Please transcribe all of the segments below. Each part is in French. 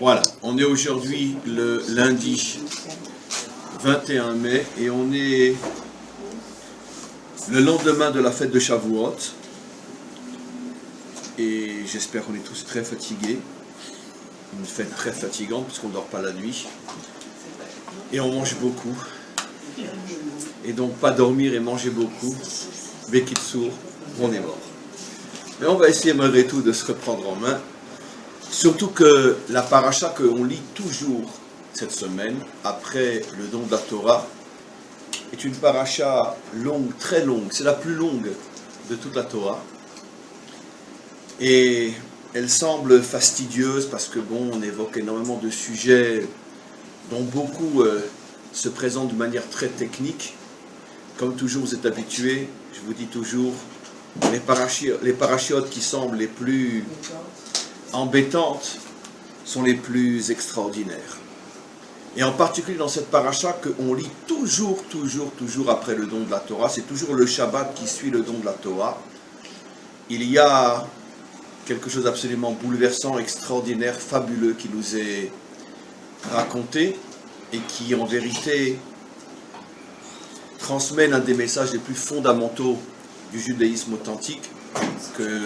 Voilà, on est aujourd'hui le lundi 21 mai et on est le lendemain de la fête de Shavuot. Et j'espère qu'on est tous très fatigués. Une fête très fatigante puisqu'on ne dort pas la nuit. Et on mange beaucoup. Et donc pas dormir et manger beaucoup, Bekitsour, on est mort. Mais on va essayer malgré tout de se reprendre en main. Surtout que la paracha qu'on lit toujours cette semaine, après le don de la Torah, est une paracha longue, très longue. C'est la plus longue de toute la Torah. Et elle semble fastidieuse parce que bon, on évoque énormément de sujets dont beaucoup se présentent de manière très technique. Comme toujours, vous êtes habitués, je vous dis toujours, les parachiotes qui semblent les plus embêtantes sont les plus extraordinaires. Et en particulier dans cette paracha qu'on lit toujours après le don de la Torah, c'est toujours le Shabbat qui suit le don de la Torah. Il y a quelque chose d'absolument bouleversant, extraordinaire, fabuleux qui nous est raconté et qui en vérité transmet l'un des messages les plus fondamentaux du judaïsme authentique que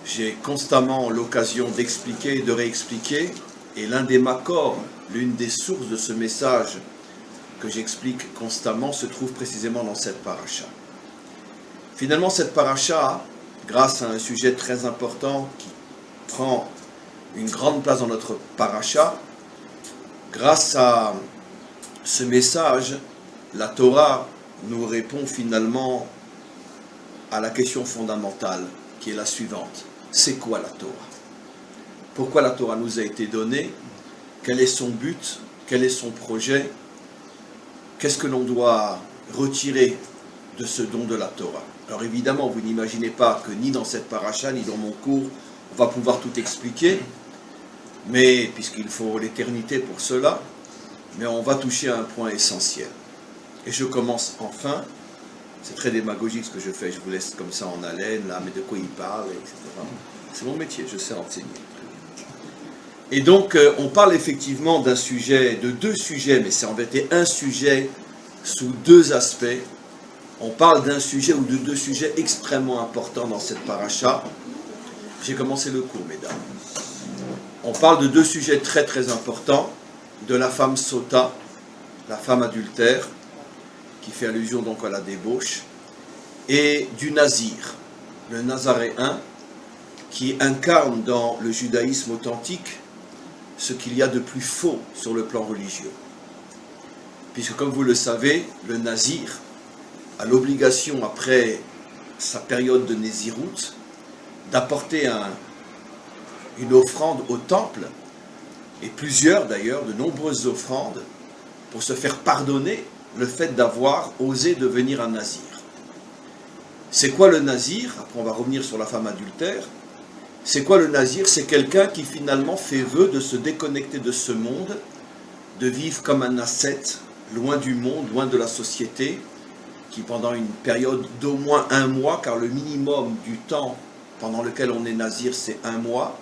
j'ai constamment l'occasion d'expliquer et de réexpliquer. Et l'un des makor, l'une des sources de ce message que j'explique constamment, se trouve précisément dans cette paracha. Finalement, cette paracha, grâce à un sujet très important qui prend une grande place dans notre paracha, grâce à ce message, la Torah nous répond finalement à la question fondamentale qui est la suivante. C'est quoi la Torah? Pourquoi la Torah nous a été donnée? Quel est son but? Quel est son projet? Qu'est-ce que l'on doit retirer de ce don de la Torah? Alors évidemment, vous n'imaginez pas que ni dans cette paracha, ni dans mon cours, on va pouvoir tout expliquer, mais puisqu'il faut l'éternité pour cela, mais on va toucher à un point essentiel. Et je commence enfin, c'est très démagogique ce que je fais, je vous laisse comme ça en haleine, là, mais de quoi il parle, etc. C'est mon métier, je sais enseigner. Et donc, on parle effectivement d'un sujet, de deux sujets, mais c'est en vérité un sujet sous deux aspects. On parle d'un sujet ou de deux sujets extrêmement importants dans cette paracha. J'ai commencé le cours, mesdames. On parle de deux sujets très très importants, de la femme sota, la femme adultère, qui fait allusion donc à la débauche, et du nazir, le nazaréen, qui incarne dans le judaïsme authentique ce qu'il y a de plus faux sur le plan religieux. Puisque comme vous le savez, le nazir a l'obligation, après sa période de Nézirut, d'apporter une offrande au temple, et plusieurs d'ailleurs, de nombreuses offrandes, pour se faire pardonner le fait d'avoir osé devenir un nazir. C'est quoi le nazir? Après on va revenir sur la femme adultère. C'est quoi le nazir? C'est quelqu'un qui finalement fait vœu de se déconnecter de ce monde, de vivre comme un ascète, loin du monde, loin de la société, qui pendant une période d'au moins un mois, car le minimum du temps pendant lequel on est nazir c'est un mois,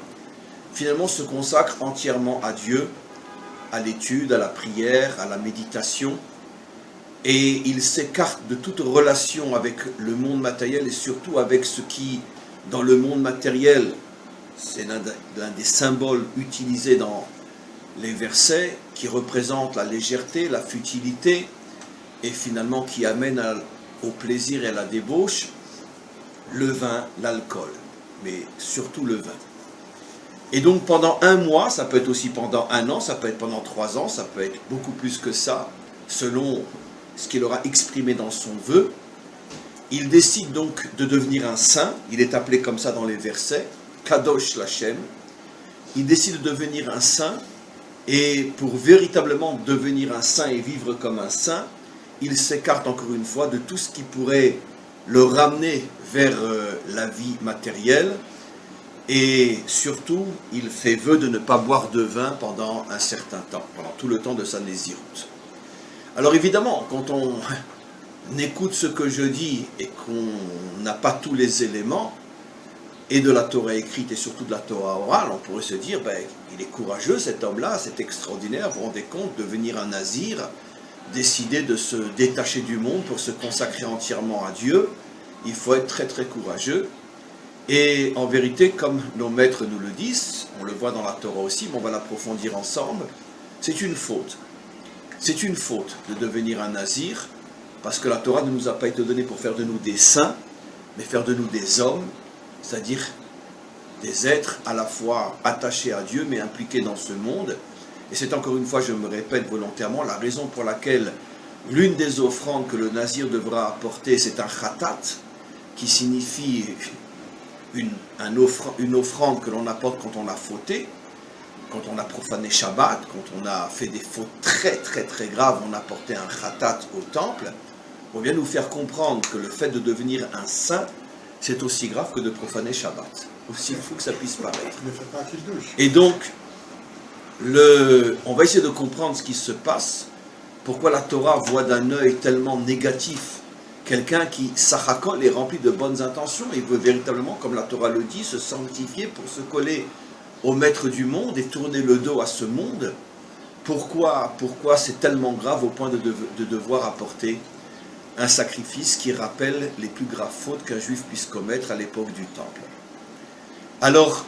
finalement se consacre entièrement à Dieu, à l'étude, à la prière, à la méditation, et il s'écarte de toute relation avec le monde matériel et surtout avec ce qui, dans le monde matériel, c'est l'un des symboles utilisés dans les versets, qui représente la légèreté, la futilité, et finalement qui amène au plaisir et à la débauche, le vin, l'alcool, mais surtout le vin. Et donc pendant un mois, ça peut être aussi pendant un an, ça peut être pendant 3 ans, ça peut être beaucoup plus que ça, selon ce qu'il aura exprimé dans son vœu. Il décide donc de devenir un saint, il est appelé comme ça dans les versets, Kadosh Lachem. Il décide de devenir un saint, et pour véritablement devenir un saint et vivre comme un saint, il s'écarte encore une fois de tout ce qui pourrait le ramener vers la vie matérielle, et surtout, il fait vœu de ne pas boire de vin pendant un certain temps, pendant tout le temps de sa Nézirut. Alors évidemment, quand on écoute ce que je dis et qu'on n'a pas tous les éléments, et de la Torah écrite et surtout de la Torah orale, on pourrait se dire, il est courageux cet homme-là, c'est extraordinaire, vous vous rendez compte, devenir un nazir, décider de se détacher du monde pour se consacrer entièrement à Dieu, il faut être très très courageux. Et en vérité, comme nos maîtres nous le disent, on le voit dans la Torah aussi, mais on va l'approfondir ensemble, c'est une faute. C'est une faute de devenir un nazir, parce que la Torah ne nous a pas été donnée pour faire de nous des saints, mais faire de nous des hommes, c'est-à-dire des êtres à la fois attachés à Dieu, mais impliqués dans ce monde. Et c'est encore une fois, je me répète volontairement, la raison pour laquelle l'une des offrandes que le nazir devra apporter, c'est un khatat, qui signifie une offrande que l'on apporte quand on a fauté, quand on a profané Shabbat, quand on a fait des fautes très très très graves, on apportait un khatat au temple, pour bien nous faire comprendre que le fait de devenir un saint, c'est aussi grave que de profaner Shabbat, aussi fou que ça puisse paraître. Et donc, on va essayer de comprendre ce qui se passe, pourquoi la Torah voit d'un œil tellement négatif quelqu'un qui s'achakol est rempli de bonnes intentions et veut véritablement, comme la Torah le dit, se sanctifier pour se coller au maître du monde et tourner le dos à ce monde. Pourquoi c'est tellement grave au point de devoir apporter un sacrifice qui rappelle les plus graves fautes qu'un juif puisse commettre à l'époque du temple. Alors,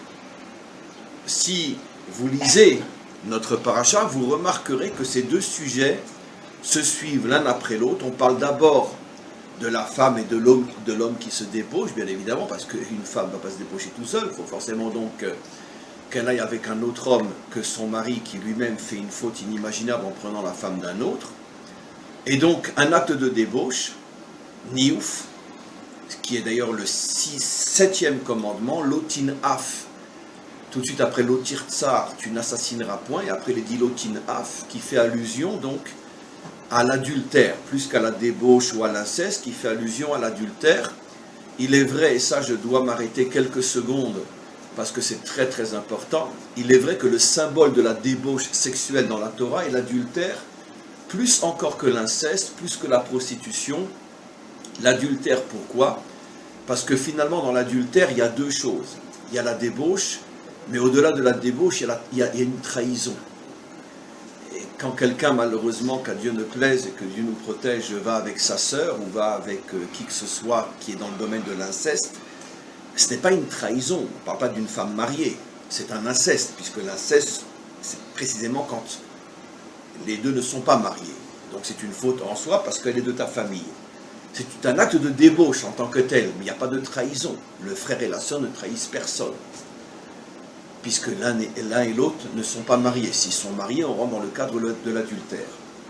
si vous lisez notre paracha, vous remarquerez que ces deux sujets se suivent l'un après l'autre. On parle d'abord de la femme et de l'homme qui se débauche, bien évidemment, parce qu'une femme ne va pas se débaucher tout seul, il faut forcément donc qu'elle aille avec un autre homme que son mari qui lui-même fait une faute inimaginable en prenant la femme d'un autre. Et donc un acte de débauche, niouf, qui est d'ailleurs le septième commandement, lotin af, tout de suite après lotir tsar, tu n'assassineras point, et après les dit lotin af, qui fait allusion donc à l'adultère, plus qu'à la débauche ou à l'inceste, qui fait allusion à l'adultère. Il est vrai, et ça je dois m'arrêter quelques secondes, parce que c'est très très important, il est vrai que le symbole de la débauche sexuelle dans la Torah est l'adultère, plus encore que l'inceste, plus que la prostitution. L'adultère, pourquoi? Parce que finalement dans l'adultère il y a deux choses. Il y a la débauche, mais au-delà de la débauche, il y a une trahison. Et quand quelqu'un, malheureusement, qu'à Dieu ne plaise et que Dieu nous protège, va avec sa sœur ou va avec qui que ce soit qui est dans le domaine de l'inceste, ce n'est pas une trahison, on ne parle pas d'une femme mariée, c'est un inceste, puisque l'inceste, c'est précisément quand les deux ne sont pas mariés. Donc c'est une faute en soi parce qu'elle est de ta famille. C'est un acte de débauche en tant que tel, mais il n'y a pas de trahison. Le frère et la sœur ne trahissent personne, puisque l'un et l'autre ne sont pas mariés. S'ils sont mariés, on rentre dans le cadre de l'adultère.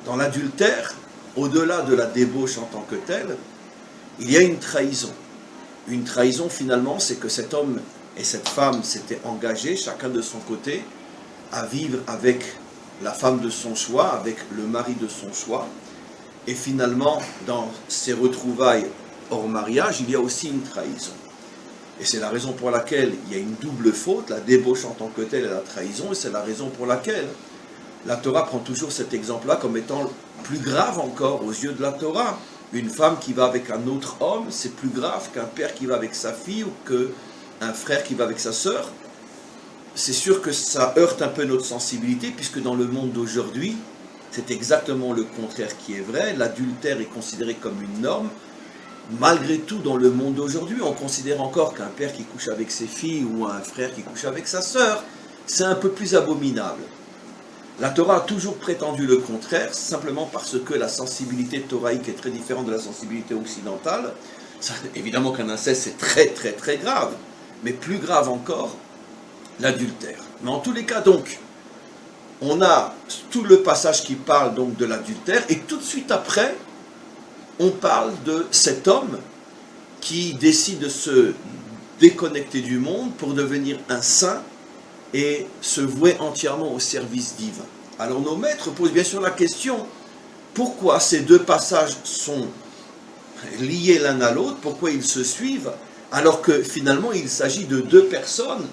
Dans l'adultère, au-delà de la débauche en tant que telle, il y a une trahison. Une trahison, finalement, c'est que cet homme et cette femme s'étaient engagés, chacun de son côté, à vivre avec la femme de son choix, avec le mari de son choix. Et finalement, dans ces retrouvailles hors mariage, il y a aussi une trahison. Et c'est la raison pour laquelle il y a une double faute, la débauche en tant que telle et la trahison, et c'est la raison pour laquelle la Torah prend toujours cet exemple-là comme étant plus grave encore aux yeux de la Torah. Une femme qui va avec un autre homme, c'est plus grave qu'un père qui va avec sa fille ou qu'un frère qui va avec sa sœur. C'est sûr que ça heurte un peu notre sensibilité, puisque dans le monde d'aujourd'hui, c'est exactement le contraire qui est vrai. L'adultère est considéré comme une norme. Malgré tout, dans le monde d'aujourd'hui, on considère encore qu'un père qui couche avec ses filles ou un frère qui couche avec sa sœur, c'est un peu plus abominable. La Torah a toujours prétendu le contraire, simplement parce que la sensibilité thoraïque est très différente de la sensibilité occidentale. Ça, évidemment qu'un inceste, c'est très très très grave, mais plus grave encore, l'adultère. Mais en tous les cas, donc, on a tout le passage qui parle donc de l'adultère, et tout de suite après, on parle de cet homme qui décide de se déconnecter du monde pour devenir un saint et se vouer entièrement au service divin. Alors nos maîtres posent bien sûr la question, pourquoi ces deux passages sont liés l'un à l'autre, pourquoi ils se suivent, alors que finalement il s'agit de deux personnes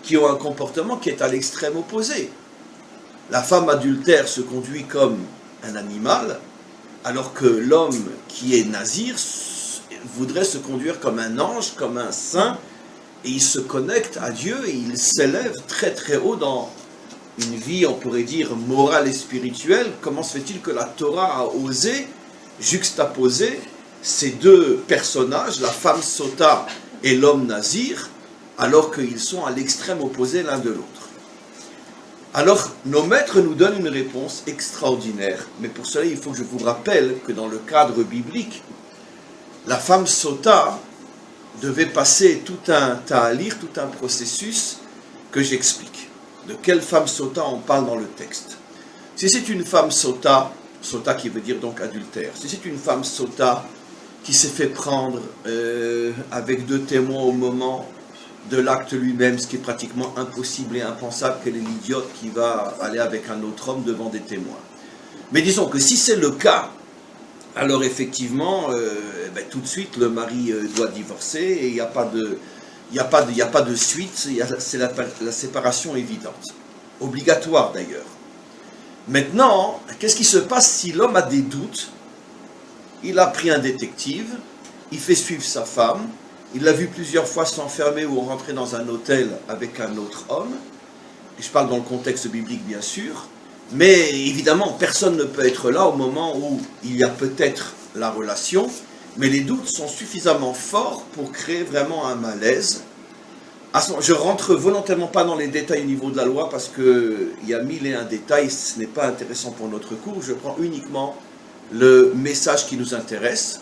qui ont un comportement qui est à l'extrême opposé. La femme adultère se conduit comme un animal, alors que l'homme qui est nazir voudrait se conduire comme un ange, comme un saint, et il se connecte à Dieu et il s'élève très très haut dans une vie, on pourrait dire, morale et spirituelle. Comment se fait-il que la Torah a osé juxtaposer ces deux personnages, la femme sota et l'homme nazir, alors qu'ils sont à l'extrême opposé l'un de l'autre? Alors, nos maîtres nous donnent une réponse extraordinaire, mais pour cela, il faut que je vous rappelle que dans le cadre biblique, la femme sota devait passer tout un ta'alir, tout un processus que j'explique. De quelle femme sota on parle dans le texte? Si c'est une femme sota, sota qui veut dire donc adultère, si c'est une femme sota qui s'est fait prendre avec deux témoins au moment de l'acte lui-même, ce qui est pratiquement impossible et impensable, qu'elle est l'idiote qui va aller avec un autre homme devant des témoins. Mais disons que si c'est le cas, alors effectivement, tout de suite, le mari doit divorcer et il n'y a pas de suite, c'est la séparation évidente, obligatoire d'ailleurs. Maintenant, qu'est-ce qui se passe si l'homme a des doutes? Il a pris un détective, il fait suivre sa femme, il l'a vu plusieurs fois s'enfermer ou rentrer dans un hôtel avec un autre homme, et je parle dans le contexte biblique bien sûr, mais évidemment personne ne peut être là au moment où il y a peut-être la relation, mais les doutes sont suffisamment forts pour créer vraiment un malaise. Je rentre volontairement pas dans les détails au niveau de la loi parce qu'il y a 1001 détails, ce n'est pas intéressant pour notre cours, je prends uniquement le message qui nous intéresse.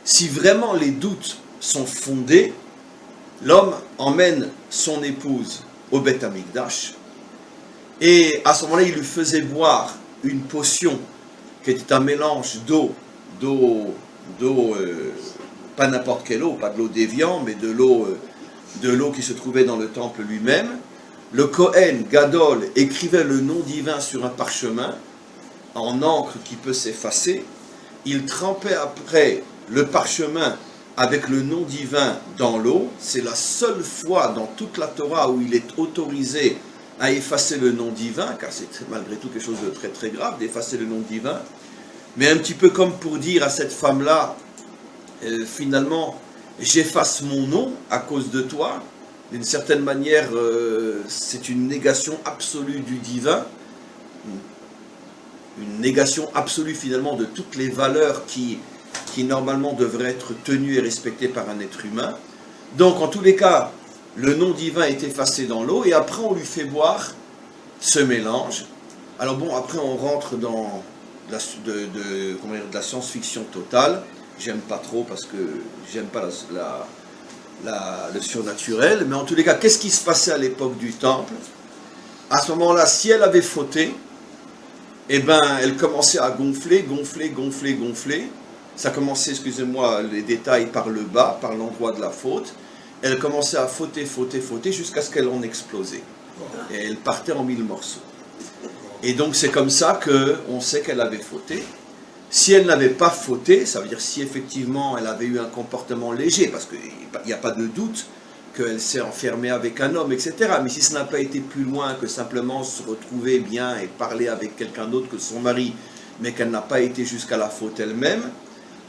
Si vraiment les doutes sont fondés, l'homme emmène son épouse au Beth Amikdash et à ce moment-là il lui faisait boire une potion qui était un mélange d'eau, pas n'importe quelle eau, pas de l'eau d'Évian, mais de l'eau qui se trouvait dans le temple lui-même. Le Kohen Gadol écrivait le nom divin sur un parchemin en encre qui peut s'effacer. Il trempait après le parchemin avec le nom divin dans l'eau. C'est la seule fois dans toute la Torah où il est autorisé à effacer le nom divin, car c'est malgré tout quelque chose de très très grave d'effacer le nom divin. Mais un petit peu comme pour dire à cette femme-là, finalement, j'efface mon nom à cause de toi. D'une certaine manière, c'est une négation absolue du divin, une négation absolue finalement de toutes les valeurs qui normalement devraient être tenues et respectées par un être humain. Donc en tous les cas, le nom divin est effacé dans l'eau et après on lui fait boire ce mélange. Alors bon, après on rentre dans de la science-fiction totale. J'aime pas trop parce que j'aime pas le surnaturel, mais en tous les cas, qu'est-ce qui se passait à l'époque du temple? À ce moment-là, si elle avait fauté, eh ben, elle commençait à gonfler. Ça commençait, excusez-moi, les détails par le bas, par l'endroit de la faute. Elle commençait à fauter jusqu'à ce qu'elle en explosait. Et elle partait en 1000 morceaux. Et donc c'est comme ça qu'on sait qu'elle avait fauté. Si elle n'avait pas fauté, ça veut dire si effectivement elle avait eu un comportement léger, parce qu'il n'y a pas de doute qu'elle s'est enfermée avec un homme, etc. Mais si ça n'a pas été plus loin que simplement se retrouver bien et parler avec quelqu'un d'autre que son mari, mais qu'elle n'a pas été jusqu'à la faute elle-même,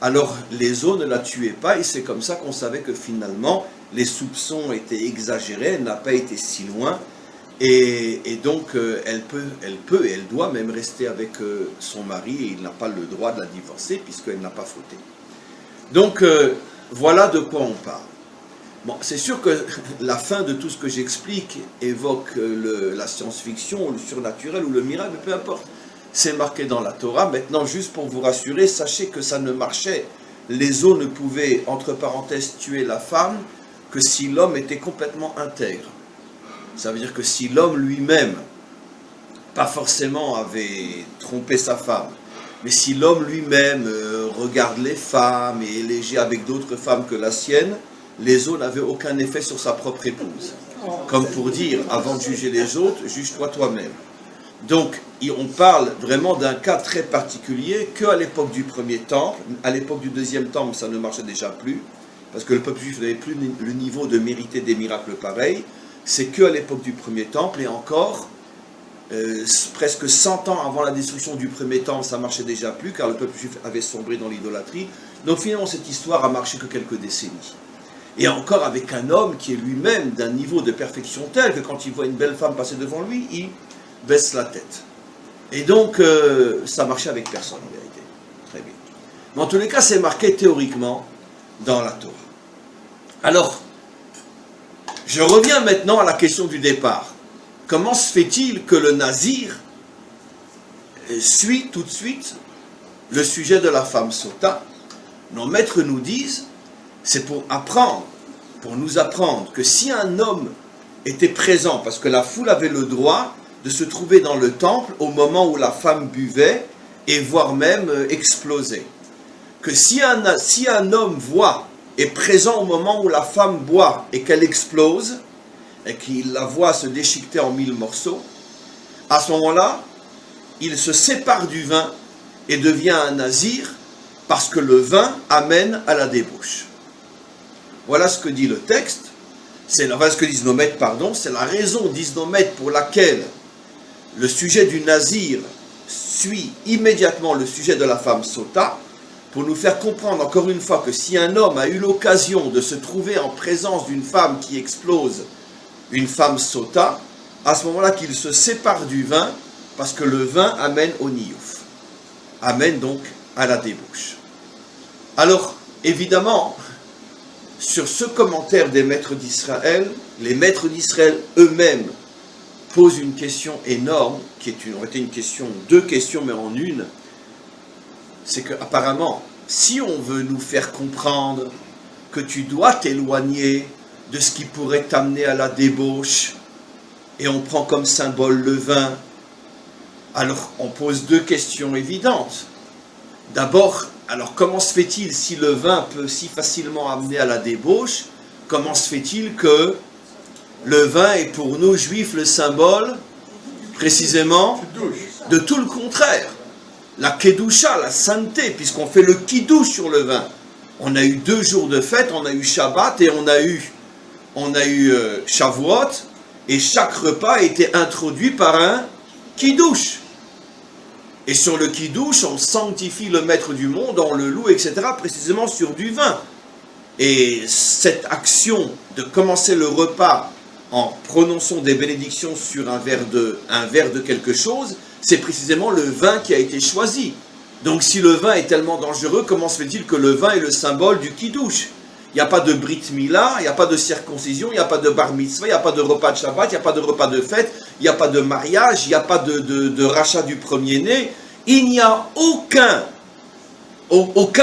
alors les eaux ne la tuaient pas, et c'est comme ça qu'on savait que finalement les soupçons étaient exagérés, elle n'a pas été si loin, et donc elle peut et elle doit même rester avec son mari, et il n'a pas le droit de la divorcer puisqu'elle n'a pas fauté. Donc voilà de quoi on parle. Bon, c'est sûr que la fin de tout ce que j'explique évoque la science-fiction, ou le surnaturel, ou le miracle, peu importe. C'est marqué dans la Torah. Maintenant, juste pour vous rassurer, sachez que ça ne marchait. Les eaux ne pouvaient, entre parenthèses, tuer la femme que si l'homme était complètement intègre. Ça veut dire que si l'homme lui-même, pas forcément avait trompé sa femme, mais si l'homme lui-même regarde les femmes et est léger avec d'autres femmes que la sienne, les eaux n'avaient aucun effet sur sa propre épouse. Comme pour dire, avant de juger les autres, juge-toi toi-même. Donc, on parle vraiment d'un cas très particulier, qu'à l'époque du premier temple. À l'époque du deuxième temple, ça ne marchait déjà plus, parce que le peuple juif n'avait plus le niveau de mériter des miracles pareils. C'est qu'à l'époque du premier temple, et encore, presque 100 ans avant la destruction du premier temple, ça ne marchait déjà plus, car le peuple juif avait sombré dans l'idolâtrie. Donc finalement, cette histoire a marché que quelques décennies. et encore avec un homme qui est lui-même d'un niveau de perfection tel que quand il voit une belle femme passer devant lui, il baisse la tête. Et donc, ça marchait avec personne en vérité. Très bien. Mais en tous les cas, c'est marqué théoriquement dans la Torah. Alors, je reviens maintenant à la question du départ. Comment se fait-il que le nazir suit tout de suite le sujet de la femme sota? Nos maîtres nous disent, c'est pour nous apprendre que si un homme était présent, parce que la foule avait le droit de se trouver dans le temple au moment où la femme buvait, et voire même exploser, que si un homme est présent au moment où la femme boit et qu'elle explose, et qu'il la voit se déchiqueter en 1000 morceaux, à ce moment-là, il se sépare du vin et devient un nazir, parce que le vin amène à la débauche. Voilà ce que dit le texte, ce que disent nos maîtres, c'est la raison, disent nos maîtres, pour laquelle le sujet du nazir suit immédiatement le sujet de la femme sota, pour nous faire comprendre encore une fois que si un homme a eu l'occasion de se trouver en présence d'une femme qui explose, une femme sota, à ce moment-là qu'il se sépare du vin, parce que le vin amène au niouf, amène donc à la débauche. Alors, évidemment, sur ce commentaire des maîtres d'Israël, les maîtres d'Israël eux-mêmes posent une question énorme, qui est deux questions, mais en une. C'est qu'apparemment, si on veut nous faire comprendre que tu dois t'éloigner de ce qui pourrait t'amener à la débauche, et on prend comme symbole le vin, alors on pose deux questions évidentes. D'abord, alors comment se fait-il, si le vin peut si facilement amener à la débauche, comment se fait-il que le vin est pour nous juifs le symbole, précisément, de tout le contraire? La kedusha, la sainteté, puisqu'on fait le kidouche sur le vin. On a eu 2 jours de fête, on a eu Shabbat et on a eu Shavuot, et chaque repas a été introduit par un kidouche. Et sur le kidouche, on sanctifie le maître du monde, on le loue, etc., précisément sur du vin. Et cette action de commencer le repas en prononçant des bénédictions sur un verre de quelque chose, c'est précisément le vin qui a été choisi. Donc si le vin est tellement dangereux, comment se fait-il que le vin est le symbole du kidouche? Il n'y a pas de brit mila, il n'y a pas de circoncision, il n'y a pas de bar mitzvah, il n'y a pas de repas de Shabbat, il n'y a pas de repas de fête, il n'y a pas de mariage, il n'y a pas de rachat du premier-né. Il n'y a aucun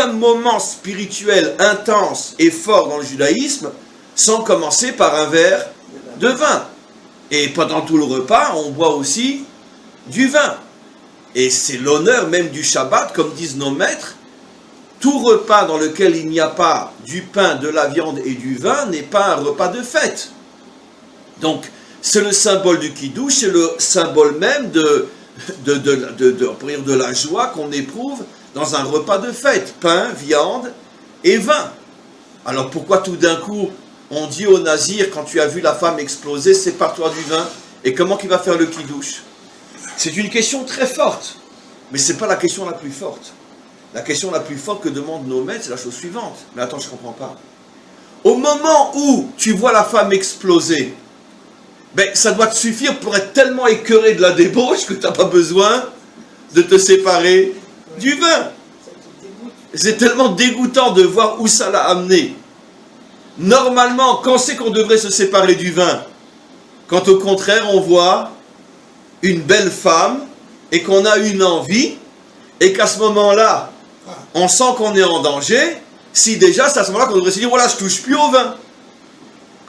moment spirituel intense et fort dans le judaïsme sans commencer par un verre de vin. Et pendant tout le repas, on boit aussi du vin. Et c'est l'honneur même du Shabbat, comme disent nos maîtres. Tout repas dans lequel il n'y a pas du pain, de la viande et du vin n'est pas un repas de fête. Donc, c'est le symbole du kidouche, c'est le symbole même de la joie qu'on éprouve dans un repas de fête. Pain, viande et vin. Alors pourquoi tout d'un coup, on dit au nazir, quand tu as vu la femme exploser, sépare-toi du vin? Et comment qu'il va faire le kidouche? C'est une question très forte, mais ce n'est pas la question la plus forte. La question la plus forte que demandent nos maîtres, c'est la chose suivante. Mais attends, je ne comprends pas. Au moment où tu vois la femme exploser, ça doit te suffire pour être tellement écœuré de la débauche que tu n'as pas besoin de te séparer du vin. C'est tellement dégoûtant de voir où ça l'a amené. Normalement, quand c'est qu'on devrait se séparer du vin? Quand au contraire, on voit une belle femme et qu'on a une envie et qu'à ce moment-là, on sent qu'on est en danger, si déjà c'est à ce moment-là qu'on devrait se dire, voilà, je ne touche plus au vin.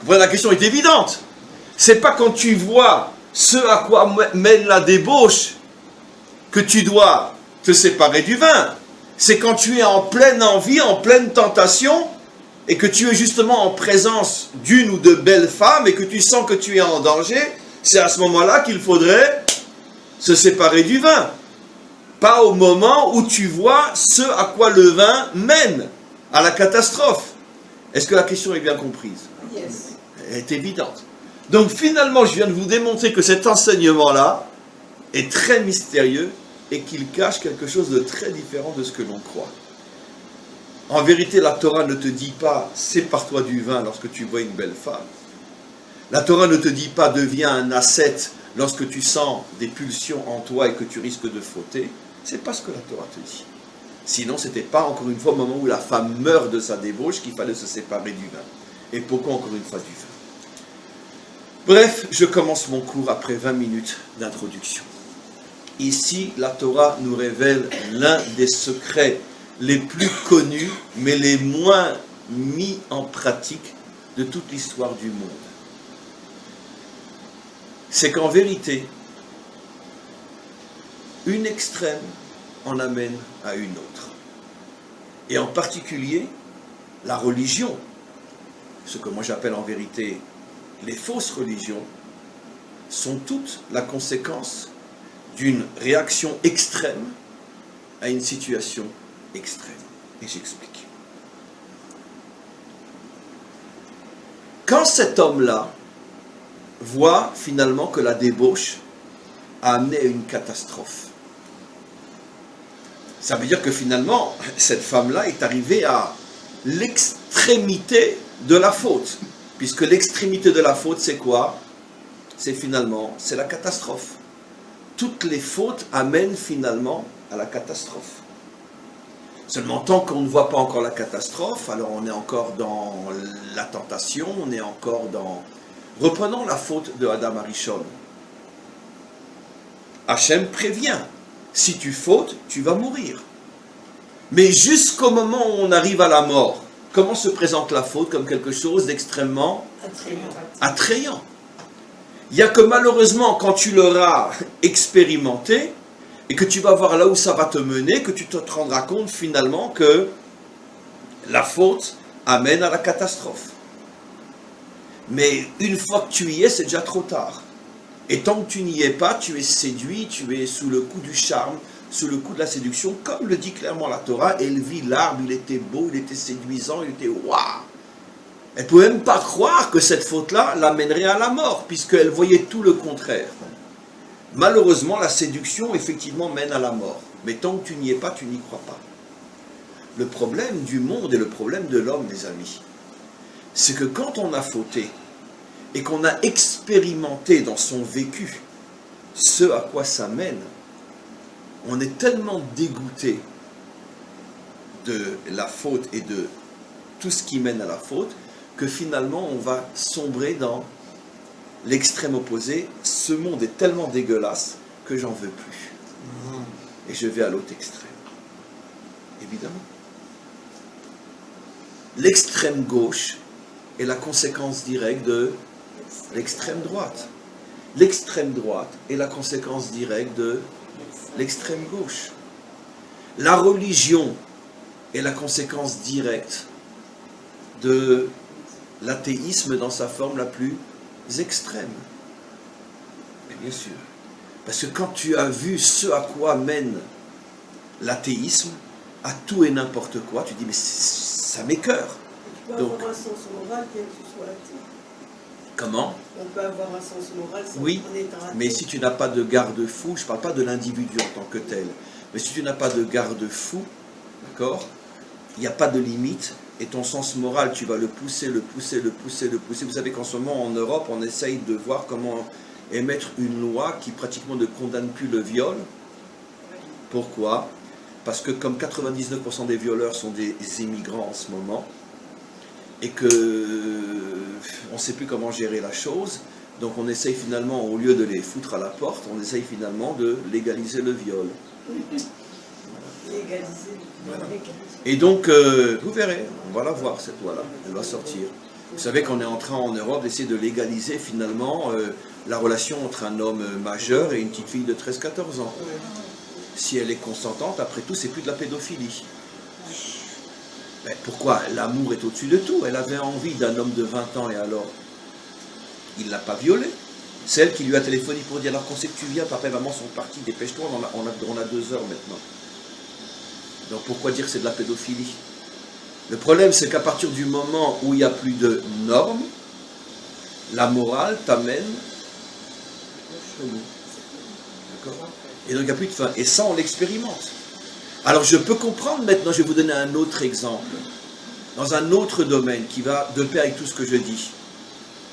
Vous comprenez, la question est évidente. C'est pas quand tu vois ce à quoi mène la débauche que tu dois te séparer du vin. C'est quand tu es en pleine envie, en pleine tentation, et que tu es justement en présence d'une ou de belles femmes, et que tu sens que tu es en danger, c'est à ce moment-là qu'il faudrait se séparer du vin. Pas au moment où tu vois ce à quoi le vin mène, à la catastrophe. Est-ce que la question est bien comprise? Yes. Elle est évidente. Donc finalement, je viens de vous démontrer que cet enseignement-là est très mystérieux et qu'il cache quelque chose de très différent de ce que l'on croit. En vérité, la Torah ne te dit pas « sépare-toi du vin lorsque tu vois une belle femme ». La Torah ne te dit pas « deviens un ascète lorsque tu sens des pulsions en toi et que tu risques de fauter ». C'est pas ce que la Torah te dit. Sinon, ce n'était pas encore une fois au moment où la femme meurt de sa débauche qu'il fallait se séparer du vin. Et pourquoi encore une fois du vin? Bref, je commence mon cours après 20 minutes d'introduction. Ici, la Torah nous révèle l'un des secrets les plus connus, mais les moins mis en pratique de toute l'histoire du monde. C'est qu'en vérité, une extrême en amène à une autre. Et en particulier, la religion, ce que moi j'appelle en vérité les fausses religions, sont toutes la conséquence d'une réaction extrême à une situation extrême. Et j'explique. Quand cet homme-là voit finalement que la débauche a amené à une catastrophe, ça veut dire que finalement, cette femme-là est arrivée à l'extrémité de la faute. Puisque l'extrémité de la faute, c'est quoi? C'est la catastrophe. Toutes les fautes amènent finalement à la catastrophe. Seulement, tant qu'on ne voit pas encore la catastrophe, alors on est encore dans la tentation, on est encore dans... Reprenons la faute de Adam Arishon. Hachem prévient, si tu fautes, tu vas mourir. Mais jusqu'au moment où on arrive à la mort, comment se présente la faute? Comme quelque chose d'extrêmement attrayant. Il n'y a que malheureusement, quand tu l'auras expérimenté, et que tu vas voir là où ça va te mener, que tu te rendras compte finalement que la faute amène à la catastrophe. Mais une fois que tu y es, c'est déjà trop tard. Et tant que tu n'y es pas, tu es séduit, tu es sous le coup du charme, sous le coup de la séduction, comme le dit clairement la Torah. Elle vit l'arbre, il était beau, il était séduisant, il était waouh. Elle ne pouvait même pas croire que cette faute-là l'amènerait à la mort, puisqu'elle voyait tout le contraire. Malheureusement, la séduction, effectivement, mène à la mort. Mais tant que tu n'y es pas, tu n'y crois pas. Le problème du monde et le problème de l'homme, les amis, c'est que quand on a fauté et qu'on a expérimenté dans son vécu ce à quoi ça mène, on est tellement dégoûté de la faute et de tout ce qui mène à la faute que finalement on va sombrer dans l'extrême opposé. Ce monde est tellement dégueulasse que j'en veux plus. Et je vais à l'autre extrême. Évidemment. L'extrême gauche est la conséquence directe de l'extrême droite. L'extrême droite est la conséquence directe de l'extrême gauche. La religion est la conséquence directe de l'athéisme dans sa forme la plus extrême. Mais bien sûr. Parce que quand tu as vu ce à quoi mène l'athéisme, à tout et n'importe quoi, tu dis mais ça m'écoeure. Tu peux avoir un sens moral bien que tu sois athée. Comment? On peut avoir un sens moral sans oui, en étant athée. Mais si tu n'as pas de garde-fou, je ne parle pas de l'individu en tant que tel, mais si tu n'as pas de garde-fou, d'accord, il n'y a pas de limite, et ton sens moral, tu vas le pousser, le pousser, le pousser, le pousser. Vous savez qu'en ce moment, en Europe, on essaye de voir comment émettre une loi qui pratiquement ne condamne plus le viol. Pourquoi? Parce que comme 99% des violeurs sont des immigrants en ce moment, et que on ne sait plus comment gérer la chose, donc on essaye finalement, au lieu de les foutre à la porte, on essaye finalement de légaliser le viol. Légaliser. Voilà. Et donc, vous verrez, on va la voir cette loi-là, elle va sortir. Vous savez qu'on est en train en Europe d'essayer de légaliser finalement la relation entre un homme majeur et une petite fille de 13-14 ans. Si elle est consentante, après tout, c'est plus de la pédophilie. Mais pourquoi? L'amour est au-dessus de tout. Elle avait envie d'un homme de 20 ans et alors, il ne l'a pas violée. C'est elle qui lui a téléphoné pour dire alors qu'on sait que tu viens, papa et maman sont partis, dépêche-toi, on a 2 heures maintenant. Donc pourquoi dire que c'est de la pédophilie? Le problème, c'est qu'à partir du moment où il n'y a plus de normes, la morale t'amène au bout. D'accord? Et donc il n'y a plus de fin. Et ça, on l'expérimente. Alors je peux comprendre maintenant, je vais vous donner un autre exemple, dans un autre domaine qui va de pair avec tout ce que je dis.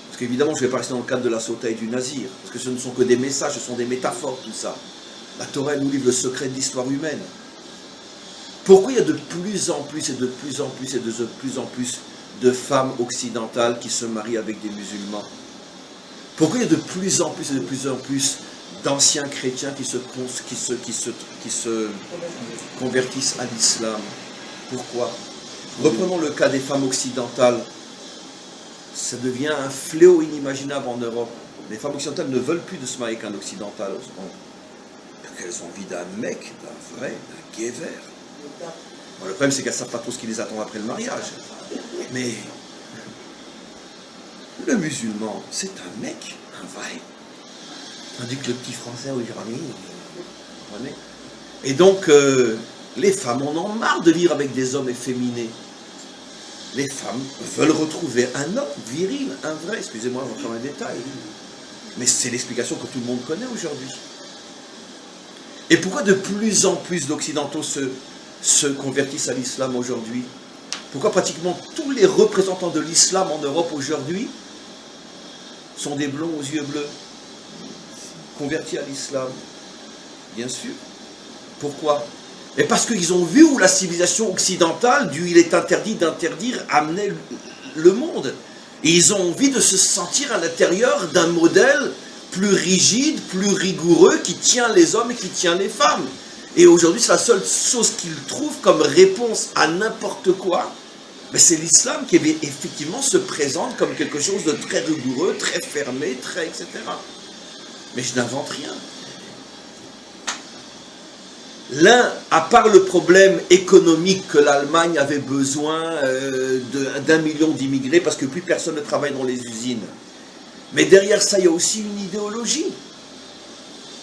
Parce qu'évidemment, je ne vais pas rester dans le cadre de la sauta et du nazir, parce que ce ne sont que des messages, ce sont des métaphores, tout ça. La Torah nous livre le secret de l'histoire humaine. Pourquoi il y a de plus en plus et de plus en plus et de plus en plus de femmes occidentales qui se marient avec des musulmans? Pourquoi il y a de plus en plus et de plus en plus d'anciens chrétiens qui se convertissent à l'islam? Pourquoi? Reprenons le cas des femmes occidentales. Ça devient un fléau inimaginable en Europe. Les femmes occidentales ne veulent plus de se marier qu'un occidental. Parce qu'elles ont envie d'un mec, d'un vrai, d'un guévert. Bon, le problème, c'est qu'elles ne savent pas trop ce qui les attend après le mariage. Mais le musulman, c'est un mec, un vrai. Tandis que le petit français aujourd'hui, vous comprenez? Et donc, les femmes en ont marre de vivre avec des hommes efféminés. Les femmes veulent retrouver un homme viril, un vrai. Excusez-moi, encore un détail. Mais c'est l'explication que tout le monde connaît aujourd'hui. Et pourquoi de plus en plus d'Occidentaux se convertissent à l'islam aujourd'hui? Pourquoi pratiquement tous les représentants de l'islam en Europe aujourd'hui sont des blonds aux yeux bleus, convertis à l'islam? Bien sûr. Pourquoi? Et parce qu'ils ont vu où la civilisation occidentale, du il est interdit d'interdire, amenait le monde. Et ils ont envie de se sentir à l'intérieur d'un modèle plus rigide, plus rigoureux, qui tient les hommes et qui tient les femmes. Et aujourd'hui, c'est la seule chose qu'ils trouvent comme réponse à n'importe quoi. Mais c'est l'islam qui effectivement se présente comme quelque chose de très rigoureux, très fermé, très etc. Mais je n'invente rien. L'un, à part le problème économique que l'Allemagne avait besoin d'1 million d'immigrés parce que plus personne ne travaille dans les usines. Mais derrière ça, il y a aussi une idéologie.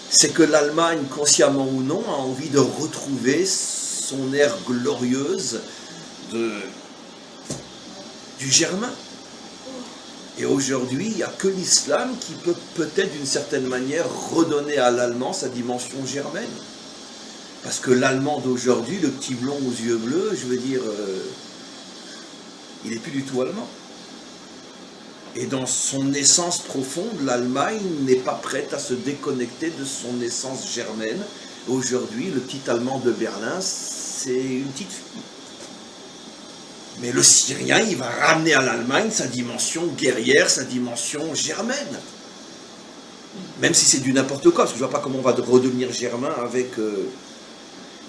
C'est que l'Allemagne, consciemment ou non, a envie de retrouver son ère glorieuse du germain. Et aujourd'hui, il n'y a que l'islam qui peut peut-être d'une certaine manière redonner à l'allemand sa dimension germaine. Parce que l'allemand d'aujourd'hui, le petit blond aux yeux bleus, je veux dire, il n'est plus du tout allemand. Et dans son essence profonde, l'Allemagne n'est pas prête à se déconnecter de son essence germaine. Aujourd'hui, le petit Allemand de Berlin, c'est une petite fille. Mais le Syrien, il va ramener à l'Allemagne sa dimension guerrière, sa dimension germaine. Même si c'est du n'importe quoi, parce que je ne vois pas comment on va redevenir germain avec...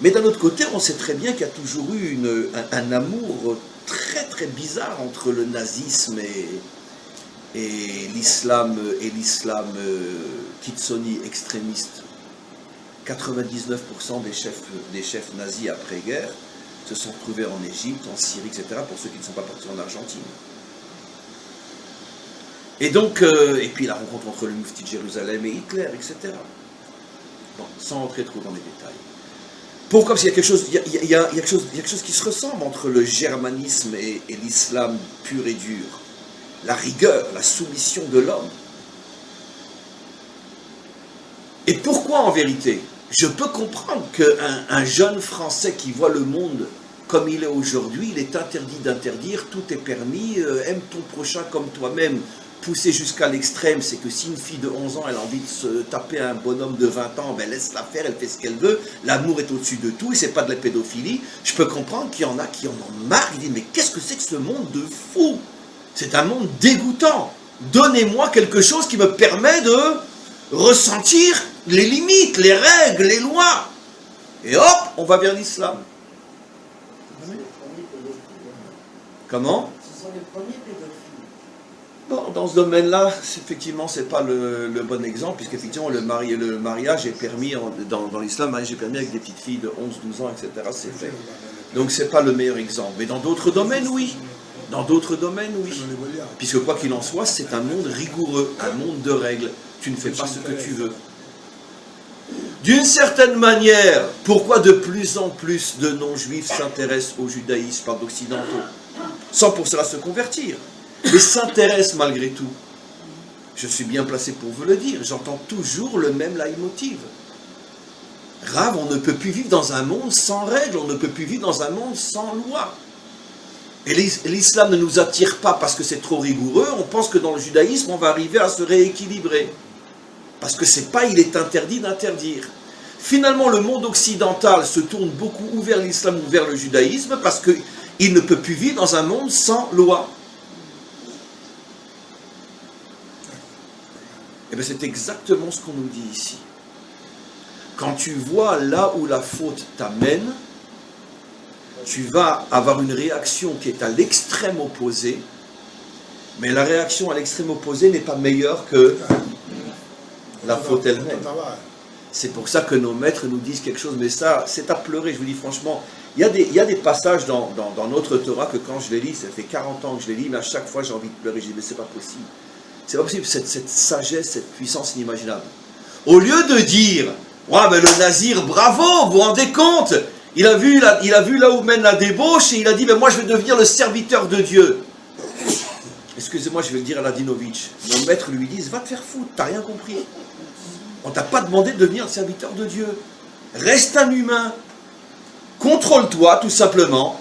Mais d'un autre côté, on sait très bien qu'il y a toujours eu un amour très très bizarre entre le nazisme et l'islam kitsoni extrémiste. 99% des chefs nazis après-guerre se sont trouvés en Égypte, en Syrie, etc., pour ceux qui ne sont pas partis en Argentine. Et donc, et puis la rencontre entre le Mufti de Jérusalem et Hitler, etc. Bon, sans entrer trop dans les détails. Pourquoi? Parce qu'il y a quelque chose qui se ressemble entre le germanisme et l'islam pur et dur. La rigueur, la soumission de l'homme. Et pourquoi en vérité? Je peux comprendre qu'un jeune Français qui voit le monde comme il est aujourd'hui, il est interdit d'interdire, tout est permis, aime ton prochain comme toi-même. Poussé jusqu'à l'extrême, c'est que si une fille de 11 ans, elle a envie de se taper un bonhomme de 20 ans, ben laisse la faire, elle fait ce qu'elle veut, l'amour est au-dessus de tout, et c'est pas de la pédophilie. Je peux comprendre qu'il y en a qui en ont marre, ils disent, mais qu'est-ce que c'est que ce monde de fou? C'est un monde dégoûtant. Donnez-moi quelque chose qui me permet de ressentir les limites, les règles, les lois. Et hop, on va vers l'islam. Comment? Ce sont les premiers pédophiles. Bon, dans ce domaine-là, effectivement, ce n'est pas le bon exemple, puisqu'effectivement, le mariage est permis, dans l'islam, le mariage est permis avec des petites filles de 11, 12 ans, etc. C'est fait. Donc, ce n'est pas le meilleur exemple. Mais dans d'autres domaines, oui. Dans d'autres domaines, oui. Puisque quoi qu'il en soit, c'est un monde rigoureux, un monde de règles. Tu ne fais pas ce que tu veux. D'une certaine manière, pourquoi de plus en plus de non-juifs s'intéressent au judaïsme par d'occidentaux, sans pour cela se convertir, mais s'intéressent malgré tout? Je suis bien placé pour vous le dire, j'entends toujours le même leitmotiv. Rav, on ne peut plus vivre dans un monde sans règles, on ne peut plus vivre dans un monde sans loi. Et l'islam ne nous attire pas parce que c'est trop rigoureux, on pense que dans le judaïsme, on va arriver à se rééquilibrer. Parce que c'est pas, il est interdit d'interdire. Finalement, le monde occidental se tourne beaucoup ou vers l'islam ou vers le judaïsme parce qu'il ne peut plus vivre dans un monde sans loi. Et bien c'est exactement ce qu'on nous dit ici. Quand tu vois là où la faute t'amène, tu vas avoir une réaction qui est à l'extrême opposé, mais la réaction à l'extrême opposé n'est pas meilleure que la faute elle-même. C'est pour ça que nos maîtres nous disent quelque chose, mais ça, c'est à pleurer, je vous dis franchement. Il y a des passages dans notre Torah que quand je les lis, ça fait 40 ans que je les lis, mais à chaque fois j'ai envie de pleurer, je dis mais c'est pas possible. C'est pas possible, cette sagesse, cette puissance inimaginable. Au lieu de dire, ouais, mais le nazir, bravo, vous vous rendez compte, il a vu là où mène la débauche et il a dit, mais moi je vais devenir le serviteur de Dieu. Excusez-moi, je vais le dire à Ladinovitch. Nos maîtres lui disent, va te faire foutre, t'as rien compris. On t'a pas demandé de devenir le serviteur de Dieu. Reste un humain. Contrôle-toi, tout simplement.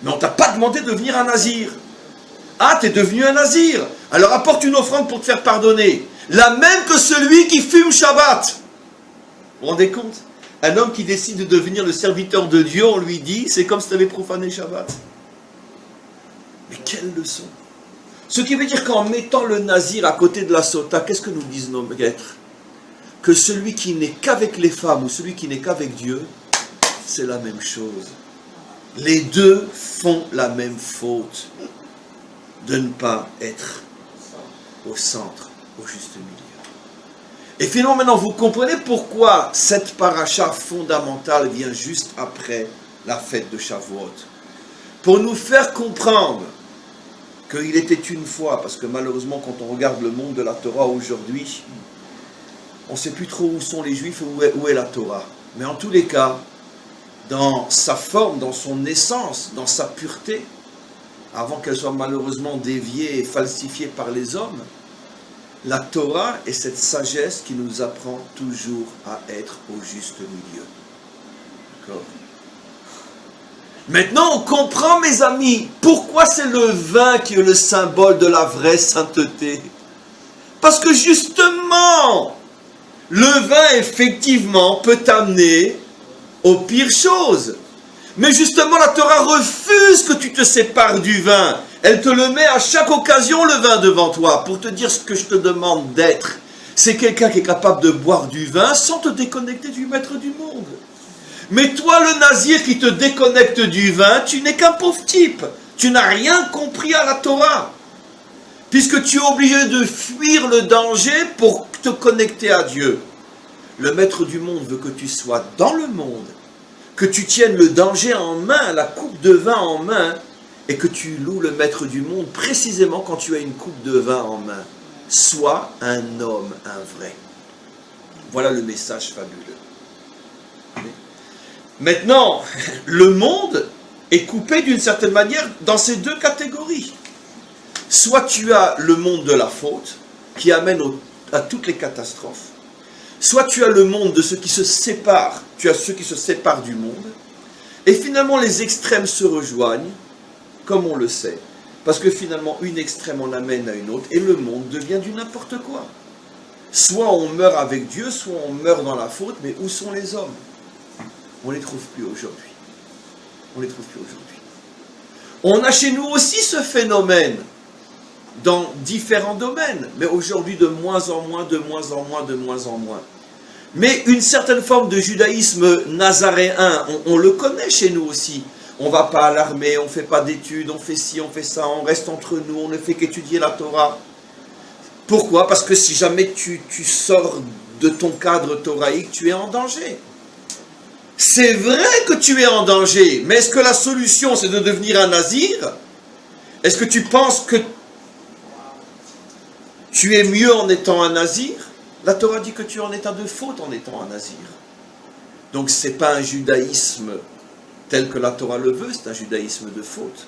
Mais on t'a pas demandé de devenir un nazir. Ah, t'es devenu un nazir. Alors apporte une offrande pour te faire pardonner. La même que celui qui fume Shabbat. Vous vous rendez compte? Un homme qui décide de devenir le serviteur de Dieu, on lui dit, c'est comme si tu avais profané Shabbat. Mais quelle leçon! Ce qui veut dire qu'en mettant le nazir à côté de la sota, qu'est-ce que nous disent nos maîtres? Que celui qui n'est qu'avec les femmes ou celui qui n'est qu'avec Dieu, c'est la même chose. Les deux font la même faute de ne pas être au centre, au juste milieu. Et finalement, maintenant, vous comprenez pourquoi cette paracha fondamentale vient juste après la fête de Shavuot. Pour nous faire comprendre qu'il était une fois, parce que malheureusement, quand on regarde le monde de la Torah aujourd'hui, on ne sait plus trop où sont les Juifs et où est la Torah. Mais en tous les cas, dans sa forme, dans son essence, dans sa pureté, avant qu'elle soit malheureusement déviée et falsifiée par les hommes, la Torah est cette sagesse qui nous apprend toujours à être au juste milieu. D'accord ? Maintenant, on comprend, mes amis, pourquoi c'est le vin qui est le symbole de la vraie sainteté. Parce que justement, le vin, effectivement, peut t'amener aux pires choses. Mais justement, la Torah refuse que tu te sépares du vin. Elle te le met à chaque occasion, le vin, devant toi, pour te dire ce que je te demande d'être. C'est quelqu'un qui est capable de boire du vin sans te déconnecter du maître du monde. Mais toi, le nazir qui te déconnecte du vin, tu n'es qu'un pauvre type. Tu n'as rien compris à la Torah. Puisque tu es obligé de fuir le danger pour te connecter à Dieu. Le maître du monde veut que tu sois dans le monde, que tu tiennes le danger en main, la coupe de vin en main, et que tu loues le maître du monde précisément quand tu as une coupe de vin en main. Sois un homme, un vrai. Voilà le message fabuleux. Maintenant, le monde est coupé d'une certaine manière dans ces deux catégories. Soit tu as le monde de la faute, qui amène à toutes les catastrophes, soit tu as le monde de ceux qui se séparent, tu as ceux qui se séparent du monde, et finalement les extrêmes se rejoignent, comme on le sait, parce que finalement une extrême en amène à une autre, et le monde devient du n'importe quoi. Soit on meurt avec Dieu, soit on meurt dans la faute, mais où sont les hommes? On ne les trouve plus aujourd'hui. On ne les trouve plus aujourd'hui. On a chez nous aussi ce phénomène, dans différents domaines, mais aujourd'hui de moins en moins, de moins en moins, de moins en moins. Mais une certaine forme de judaïsme nazaréen, on le connaît chez nous aussi. On ne va pas à l'armée, on ne fait pas d'études, on fait ci, on fait ça, on reste entre nous, on ne fait qu'étudier la Torah. Pourquoi? Parce que si jamais tu sors de ton cadre toraïque, tu es en danger. C'est vrai que tu es en danger, mais est-ce que la solution c'est de devenir un nazir? Est-ce que tu penses que tu es mieux en étant un nazir? La Torah dit que tu es en état de faute en étant un nazir. Donc ce n'est pas un judaïsme tel que la Torah le veut, c'est un judaïsme de faute.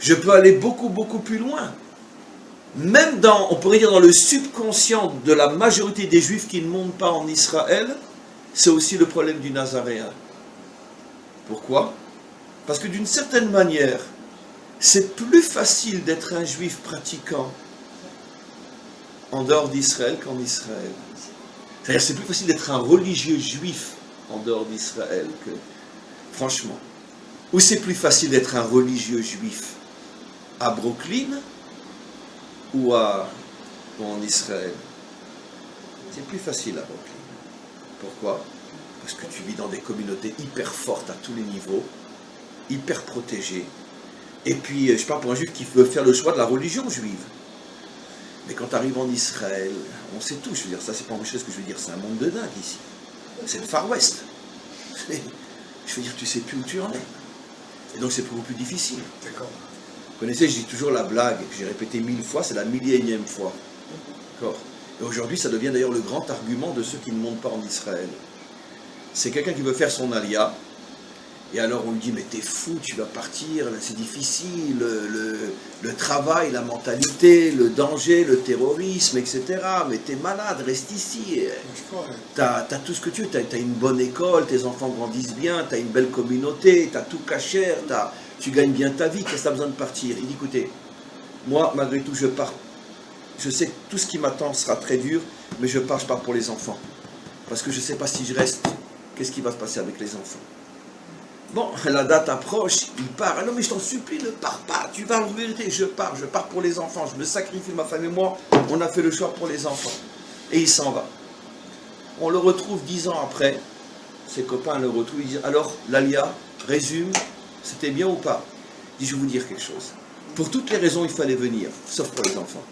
Je peux aller beaucoup, beaucoup plus loin. même dans, on pourrait dire dans le subconscient de la majorité des Juifs qui ne montent pas en Israël, c'est aussi le problème du Nazaréen. Pourquoi? Parce que d'une certaine manière, c'est plus facile d'être un Juif pratiquant en dehors d'Israël qu'en Israël. C'est-à-dire c'est plus facile d'être un religieux juif en dehors d'Israël que, franchement. Ou c'est plus facile d'être un religieux juif à Brooklyn ou en Israël? C'est plus facile à Brooklyn. Pourquoi? Parce que tu vis dans des communautés hyper fortes à tous les niveaux, hyper protégées. Et puis, je parle pour un juif qui veut faire le choix de la religion juive. Mais quand tu arrives en Israël, on sait tout. Je veux dire, ça, c'est pas ce que je veux dire, c'est un monde de dingue ici. C'est le Far West. Je veux dire, tu sais plus où tu en es. Et donc, c'est beaucoup plus difficile. D'accord. Vous connaissez, je dis toujours la blague, que j'ai répété 1000 fois, c'est la 1000e fois. D'accord. Et aujourd'hui, ça devient d'ailleurs le grand argument de ceux qui ne montent pas en Israël. C'est quelqu'un qui veut faire son alia, et alors on lui dit, mais t'es fou, tu vas partir, c'est difficile, le travail, la mentalité, le danger, le terrorisme, etc. Mais t'es malade, reste ici. T'as tout ce que tu veux, t'as une bonne école, tes enfants grandissent bien, t'as une belle communauté, t'as tout cachère, tu gagnes bien ta vie, qu'est-ce que t'as besoin de partir? Il dit, écoutez, moi, malgré tout, je pars. Je sais que tout ce qui m'attend sera très dur, mais je pars pour les enfants. Parce que je ne sais pas si je reste, qu'est-ce qui va se passer avec les enfants? Bon, la date approche, il part. Ah non, mais je t'en supplie, ne pars pas, tu vas en vérité. Je pars pour les enfants, je me sacrifie, ma femme et moi, on a fait le choix pour les enfants. Et il s'en va. On le retrouve 10 ans après, ses copains le retrouvent, ils disent, alors, l'Alia, résume, c'était bien ou pas? Il dit, je vais vous dire quelque chose. Pour toutes les raisons, il fallait venir, sauf pour les enfants.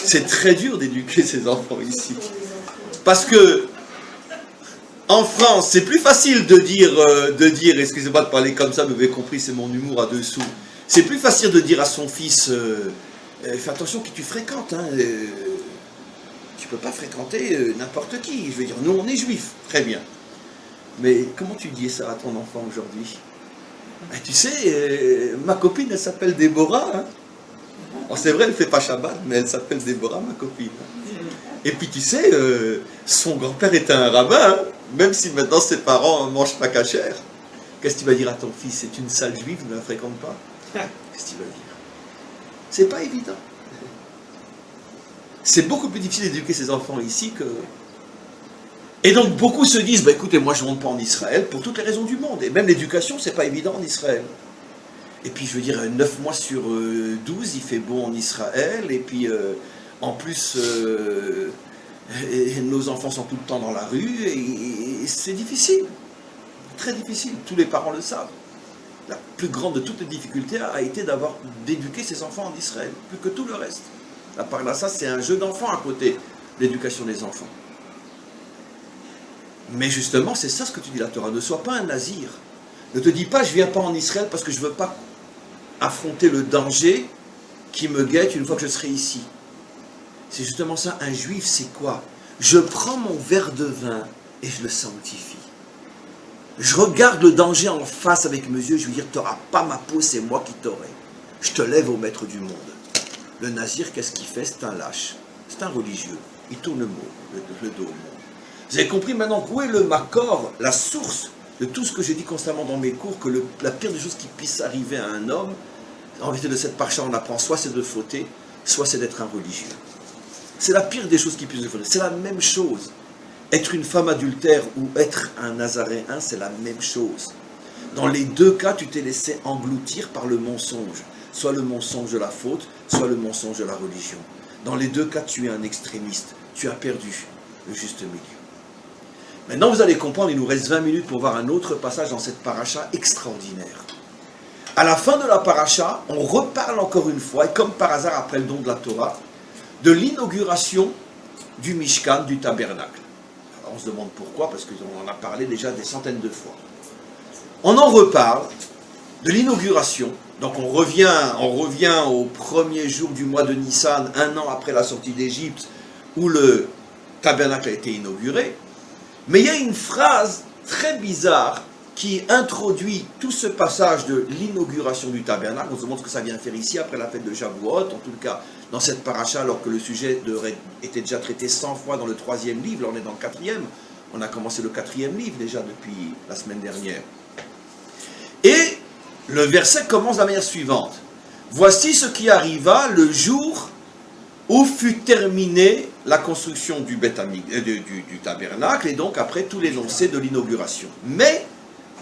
C'est très dur d'éduquer ces enfants ici. Parce que, en France, c'est plus facile de dire, excusez-moi de parler comme ça, mais vous avez compris, c'est mon humour à dessous. C'est plus facile de dire à son fils, fais attention qui tu fréquentes, hein, tu peux pas fréquenter n'importe qui. Je veux dire, nous on est juifs, très bien. Mais comment tu dis ça à ton enfant aujourd'hui? Ben, tu sais, ma copine, elle s'appelle Déborah. Hein. Alors, c'est vrai, elle ne fait pas Shabbat, mais elle s'appelle Déborah, ma copine. Et puis tu sais, son grand-père était un rabbin, hein, même si maintenant ses parents ne mangent pas cachère. Qu'est-ce que tu vas dire à ton fils? C'est une sale juive, ne la fréquente pas? Qu'est-ce que tu vas dire? C'est pas évident. C'est beaucoup plus difficile d'éduquer ses enfants ici que... Et donc beaucoup se disent, bah, écoutez, moi je ne monte pas en Israël pour toutes les raisons du monde. Et même l'éducation, c'est pas évident en Israël. Et puis je veux dire, 9 mois sur 12, il fait beau en Israël. Et puis en plus, nos enfants sont tout le temps dans la rue. Et c'est difficile. Très difficile. Tous les parents le savent. La plus grande de toutes les difficultés a été d'éduquer ses enfants en Israël. Plus que tout le reste. À part là, ça, c'est un jeu d'enfant à côté, l'éducation des enfants. Mais justement, c'est ça ce que tu dis la Torah. Ne sois pas un nazir. Ne te dis pas, je ne viens pas en Israël parce que je ne veux pas affronter le danger qui me guette une fois que je serai ici. C'est justement ça. Un juif, c'est quoi? Je prends mon verre de vin et je le sanctifie. Je regarde le danger en face avec mes yeux. Je veux dire, tu n'auras pas ma peau, c'est moi qui t'aurai. Je te lève au maître du monde. Le nazir, qu'est-ce qu'il fait? C'est un lâche. C'est un religieux. Il tourne le dos au monde. Vous avez compris maintenant où est le makor, la source de tout ce que j'ai dit constamment dans mes cours, que la pire des choses qui puisse arriver à un homme, en vérité de cette parcha, on apprend soit c'est de fauter, soit c'est d'être un religieux. C'est la pire des choses qui puissent se faire. C'est la même chose. Être une femme adultère ou être un nazaréen, c'est la même chose. Dans les deux cas, tu t'es laissé engloutir par le mensonge. Soit le mensonge de la faute, soit le mensonge de la religion. Dans les deux cas, tu es un extrémiste. Tu as perdu le juste milieu. Maintenant, vous allez comprendre, il nous reste 20 minutes pour voir un autre passage dans cette paracha extraordinaire. À la fin de la paracha, on reparle encore une fois, et comme par hasard après le don de la Torah, de l'inauguration du Mishkan, du tabernacle. Alors, on se demande pourquoi, parce qu'on en a parlé déjà des centaines de fois. On en reparle de l'inauguration. Donc on revient au premier jour du mois de Nissan, 1 an après la sortie d'Égypte, où le tabernacle a été inauguré. Mais il y a une phrase très bizarre qui introduit tout ce passage de l'inauguration du tabernacle. On se demande ce que ça vient faire ici, après la fête de Shavuot, en tout cas dans cette paracha, alors que le sujet était déjà traité 100 fois dans le 3e livre, là on est dans le 4e, on a commencé le 4e livre déjà depuis la semaine dernière. Et le verset commence de la manière suivante. Voici ce qui arriva le jour où fut terminée la construction du tabernacle, et donc après tout l'énoncé de l'inauguration. Mais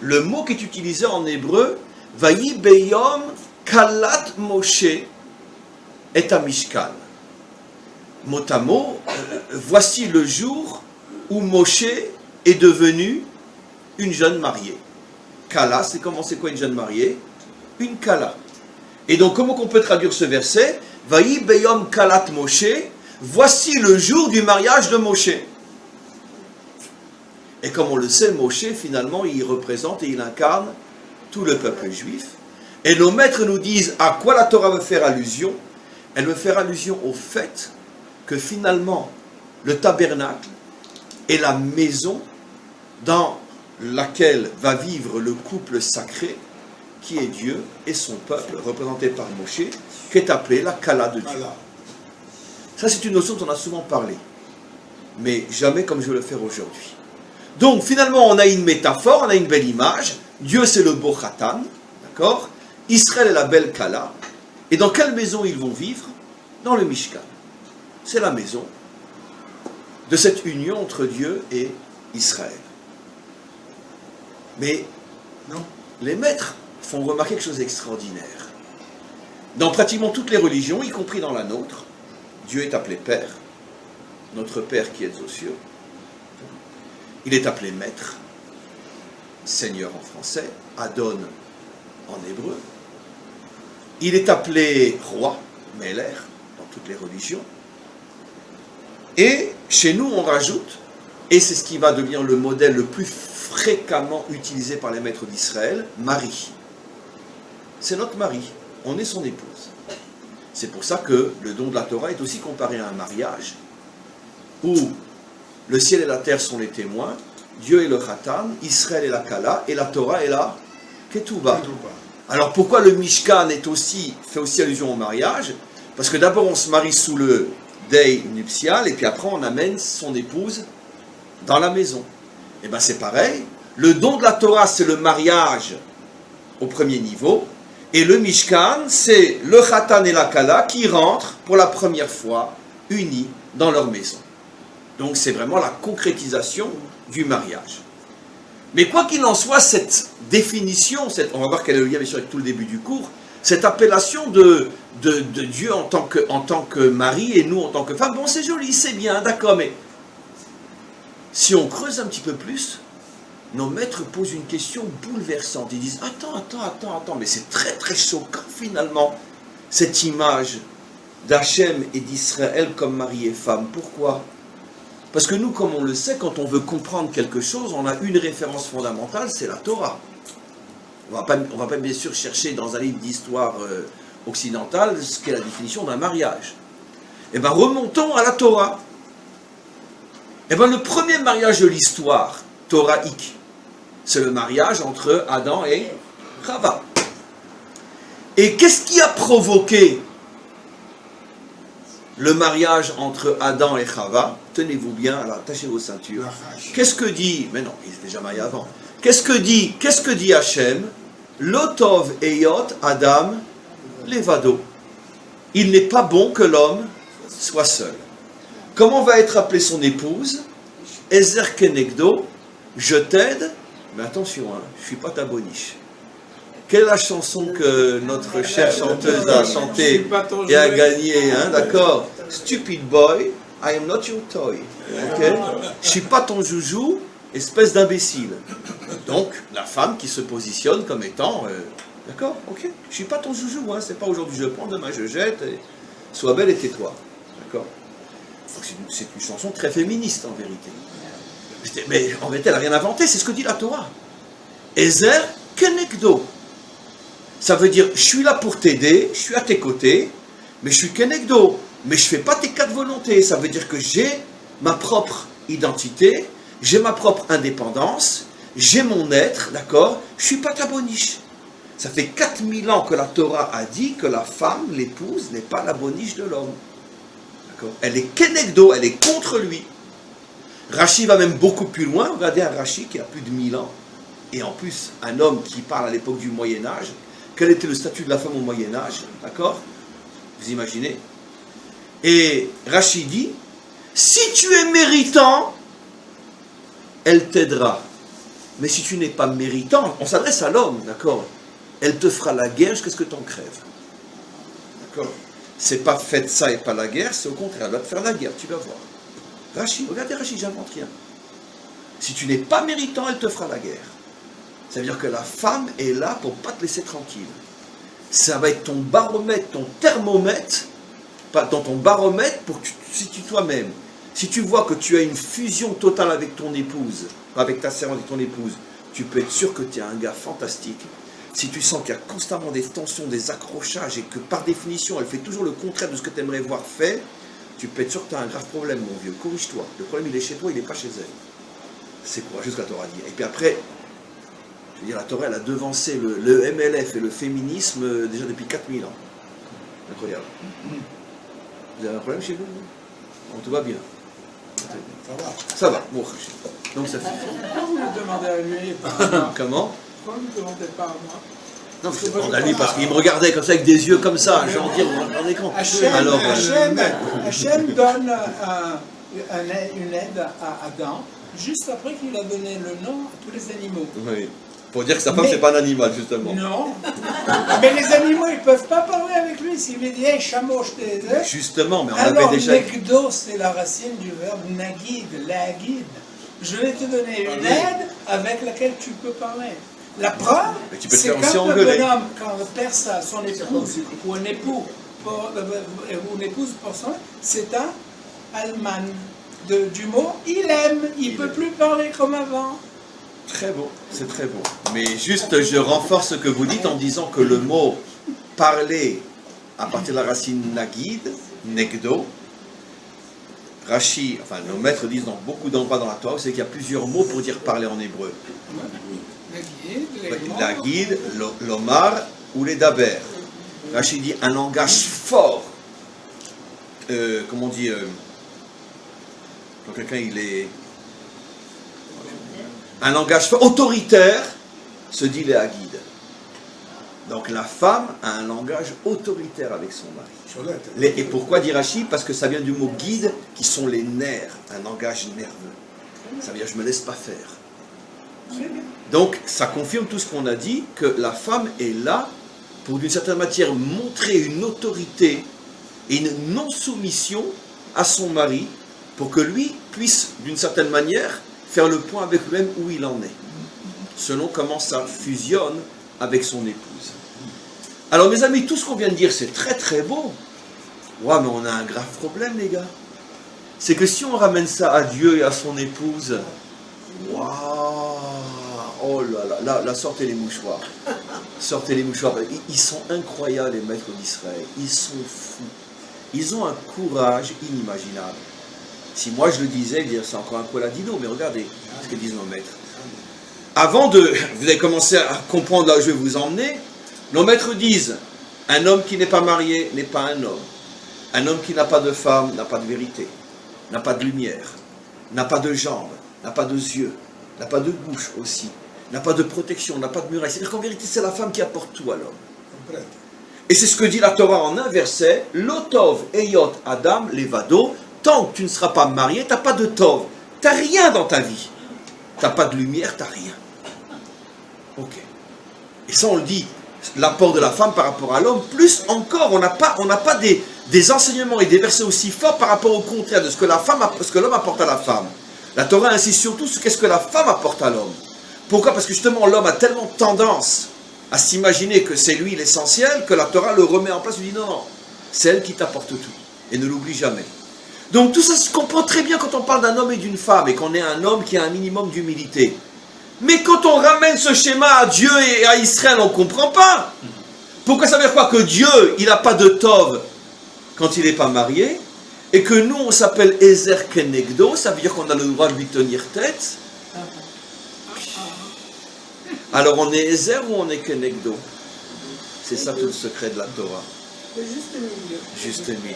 le mot qui est utilisé en hébreu, Vayi beyom kalat Moshe et à Mishkan. Mot à mot, voici le jour où Moshe est devenu une jeune mariée. Kala, c'est quoi une jeune mariée? Une kala. Et donc, comment on peut traduire ce verset? Vayi beyom kalat Moshe, voici le jour du mariage de Moshe. Et comme on le sait, Moshe, finalement, il représente et il incarne tout le peuple juif. Et nos maîtres nous disent à quoi la Torah veut faire allusion. Elle veut faire allusion au fait que finalement, le tabernacle est la maison dans laquelle va vivre le couple sacré qui est Dieu et son peuple, représenté par Moshe, qui est appelé la Kala de Dieu. Ça, c'est une notion dont on a souvent parlé, mais jamais comme je vais le faire aujourd'hui. Donc, finalement, on a une métaphore, on a une belle image. Dieu, c'est le beau Khatan, d'accord? Israël est la belle Kala. Et dans quelle maison ils vont vivre? Dans le Mishkan. C'est la maison de cette union entre Dieu et Israël. Mais non, les maîtres font remarquer quelque chose d'extraordinaire. Dans pratiquement toutes les religions, y compris dans la nôtre, Dieu est appelé Père, notre Père qui est aux cieux. Il est appelé Maître, Seigneur en français, Adon en hébreu. Il est appelé Roi, Meler, dans toutes les religions. Et chez nous, on rajoute, et c'est ce qui va devenir le modèle le plus fréquemment utilisé par les maîtres d'Israël, Marie. C'est notre mari, on est son épouse. C'est pour ça que le don de la Torah est aussi comparé à un mariage, où le ciel et la terre sont les témoins, Dieu est le Khatan, Israël est la Kala, et la Torah est la Ketouba. Alors pourquoi le Mishkan fait aussi allusion au mariage? Parce que d'abord on se marie sous le deuil nuptial, et puis après on amène son épouse dans la maison. Et bien c'est pareil, le don de la Torah c'est le mariage au premier niveau, et le Mishkan c'est le Khatan et la Kala qui rentrent pour la première fois unis dans leur maison. Donc c'est vraiment la concrétisation du mariage. Mais quoi qu'il en soit, cette définition, on va voir quel est le lien bien sûr avec tout le début du cours, cette appellation de Dieu en tant que mari et nous en tant que femme, bon c'est joli, c'est bien, d'accord, mais si on creuse un petit peu plus, nos maîtres posent une question bouleversante. Ils disent, attends, mais c'est très très choquant finalement, cette image d'Hachem et d'Israël comme mari et femme. Pourquoi ? Parce que nous, comme on le sait, quand on veut comprendre quelque chose, on a une référence fondamentale, c'est la Torah. On va pas bien sûr chercher dans un livre d'histoire occidentale ce qu'est la définition d'un mariage. Eh bien, remontons à la Torah. Eh bien, le premier mariage de l'histoire, Torahique, c'est le mariage entre Adam et Chava. Et qu'est-ce qui a provoqué le mariage entre Adam et Chava? Tenez-vous bien, alors attachez vos ceintures. Qu'est-ce que dit, mais non, il était déjà marié avant. Qu'est-ce que dit Hachem? Lotov eyot Adam levado. Il n'est pas bon que l'homme soit seul. Comment va être appelée son épouse? Ezer kenegdo, je t'aide, mais attention, je ne suis pas ta boniche. Quelle est la chanson que notre chère chanteuse a chantée et a gagnée, d'accord? Stupid boy, I am not your toy. Okay? Je ne suis pas ton joujou, espèce d'imbécile. Donc, la femme qui se positionne comme étant, d'accord, ok, je ne suis pas ton joujou, c'est pas aujourd'hui je prends, demain je jette, et sois belle et tais-toi. D'accord? C'est une chanson très féministe en vérité. Mais en vérité, elle n'a rien inventé, c'est ce que dit la Torah. Ezer kenegdo. Ça veut dire, je suis là pour t'aider, je suis à tes côtés, mais je suis kenegdo. Mais je ne fais pas tes quatre volontés. Ça veut dire que j'ai ma propre identité, j'ai ma propre indépendance, j'ai mon être, d'accord, je ne suis pas ta boniche. Ça fait 4000 ans que la Torah a dit que la femme, l'épouse, n'est pas la boniche de l'homme. D'accord. Elle est kenegdo, elle est contre lui. Rachi va même beaucoup plus loin. Regardez un Rachi qui a plus de 1000 ans, et en plus un homme qui parle à l'époque du Moyen-Âge. Quel était le statut de la femme au Moyen-Âge? D'accord? Vous imaginez? Et Rachi dit, si tu es méritant, elle t'aidera. Mais si tu n'es pas méritant, on s'adresse à l'homme, d'accord? Elle te fera la guerre jusqu'à ce que tu en crèves. D'accord? C'est pas faites ça et pas la guerre, c'est au contraire, elle va te faire la guerre, tu vas voir. Rachi, regardez Rachi, j'invente rien. Si tu n'es pas méritant, elle te fera la guerre. Ça veut dire que la femme est là pour ne pas te laisser tranquille. Ça va être ton baromètre, ton thermomètre, pas dans ton baromètre pour que tu te situes toi-même. Si tu vois que tu as une fusion totale avec ton épouse, avec ta servante et ton épouse, tu peux être sûr que tu es un gars fantastique. Si tu sens qu'il y a constamment des tensions, des accrochages et que par définition elle fait toujours le contraire de ce que tu aimerais voir fait, tu peux être sûr que tu as un grave problème, mon vieux. Corrige-toi. Le problème il est chez toi, il n'est pas chez elle. C'est courageux ce que la Torah dit. Et puis après, je veux dire, la Torah elle a devancé le MLF et le féminisme déjà depuis 4000 ans. Incroyable. Vous avez un problème chez vous? On tout va bien. Ça va. Bon, donc ça fait. Pourquoi vous me demandez à lui et pas à moi? Comment? Pourquoi vous ne me demandez pas à moi? Non, je demande à lui parce qu'il me regardait comme ça avec des yeux comme ça, genre dire en écran. Hachem donne une aide à Adam juste après qu'il a donné le nom à tous les animaux. Oui. Pour dire que sa femme, c'est pas un animal, justement. Non. Mais les animaux, ils ne peuvent pas parler avec lui. S'il lui dit, hey, chameau, je t'ai aidé. Justement, mais on alors, avait déjà. negdo, c'est la racine du verbe nagid, lagid. Je vais te donner une aide avec laquelle tu peux parler. La preuve, c'est quand le bonhomme, quand le père ça, son épouse ou un époux ou une épouse pour son, c'est un alman du mot il aime, il ne peut plus parler comme avant. Très beau, c'est très beau. Mais juste, je renforce ce que vous dites en disant que le mot parler à partir de la racine nagid, negdo, Rashi, enfin nos maîtres disent dans beaucoup d'endroits dans la Torah, c'est qu'il y a plusieurs mots pour dire parler en hébreu. La guide, l'omar ou les daber. Rashi dit un langage fort. Comment on dit quand quelqu'un il est. Un langage fort, autoritaire, se dit les guide. Donc la femme a un langage autoritaire avec son mari. Et pourquoi dit Rashi? Parce que ça vient du mot guide, qui sont les nerfs, un langage nerveux. Ça veut dire je ne me laisse pas faire. Donc ça confirme tout ce qu'on a dit, que la femme est là pour d'une certaine manière montrer une autorité et une non-soumission à son mari, pour que lui puisse d'une certaine manière faire le point avec lui-même où il en est, selon comment ça fusionne avec son épouse. Alors mes amis, tout ce qu'on vient de dire, c'est très très beau. Ouais, mais on a un grave problème, les gars. C'est que si on ramène ça à Dieu et à son épouse, waouh, oh là, sortez les mouchoirs. Sortez les mouchoirs. Ils sont incroyables, les maîtres d'Israël. Ils sont fous. Ils ont un courage inimaginable. Si moi je le disais, dire c'est encore un colladino, mais regardez ce que disent nos maîtres. Avant de, vous avez commencé à comprendre là où je vais vous emmener, nos maîtres disent, un homme qui n'est pas marié n'est pas un homme. Un homme qui n'a pas de femme n'a pas de vérité, n'a pas de lumière, n'a pas de jambes, n'a pas de yeux, n'a pas de bouche aussi, n'a pas de protection, n'a pas de muraille. C'est-à-dire qu'en vérité, c'est la femme qui apporte tout à l'homme. Et c'est ce que dit la Torah en un verset, Lotov eyot Adam levado. Tant que tu ne seras pas marié, tu n'as pas de tov. Tu n'as rien dans ta vie. Tu n'as pas de lumière, tu n'as rien. Ok. Et ça, on le dit, l'apport de la femme par rapport à l'homme, plus encore, on n'a pas des enseignements et des versets aussi forts par rapport au contraire de ce que l'homme apporte à la femme. La Torah insiste surtout sur qu'est-ce que la femme apporte à l'homme. Pourquoi? Parce que justement, l'homme a tellement tendance à s'imaginer que c'est lui l'essentiel, que la Torah le remet en place, lui dit non, c'est elle qui t'apporte tout. Et ne l'oublie jamais. Donc tout ça se comprend très bien quand on parle d'un homme et d'une femme et qu'on est un homme qui a un minimum d'humilité. Mais quand on ramène ce schéma à Dieu et à Israël, on ne comprend pas. Pourquoi ça veut dire quoi? Que Dieu, il n'a pas de tov quand il n'est pas marié, et que nous, on s'appelle Ezer Kenegdo, ça veut dire qu'on a le droit de lui tenir tête. Alors on est Ezer ou on est Kenegdo? C'est ça tout le secret de la Torah. Le juste milieu. Juste milieu.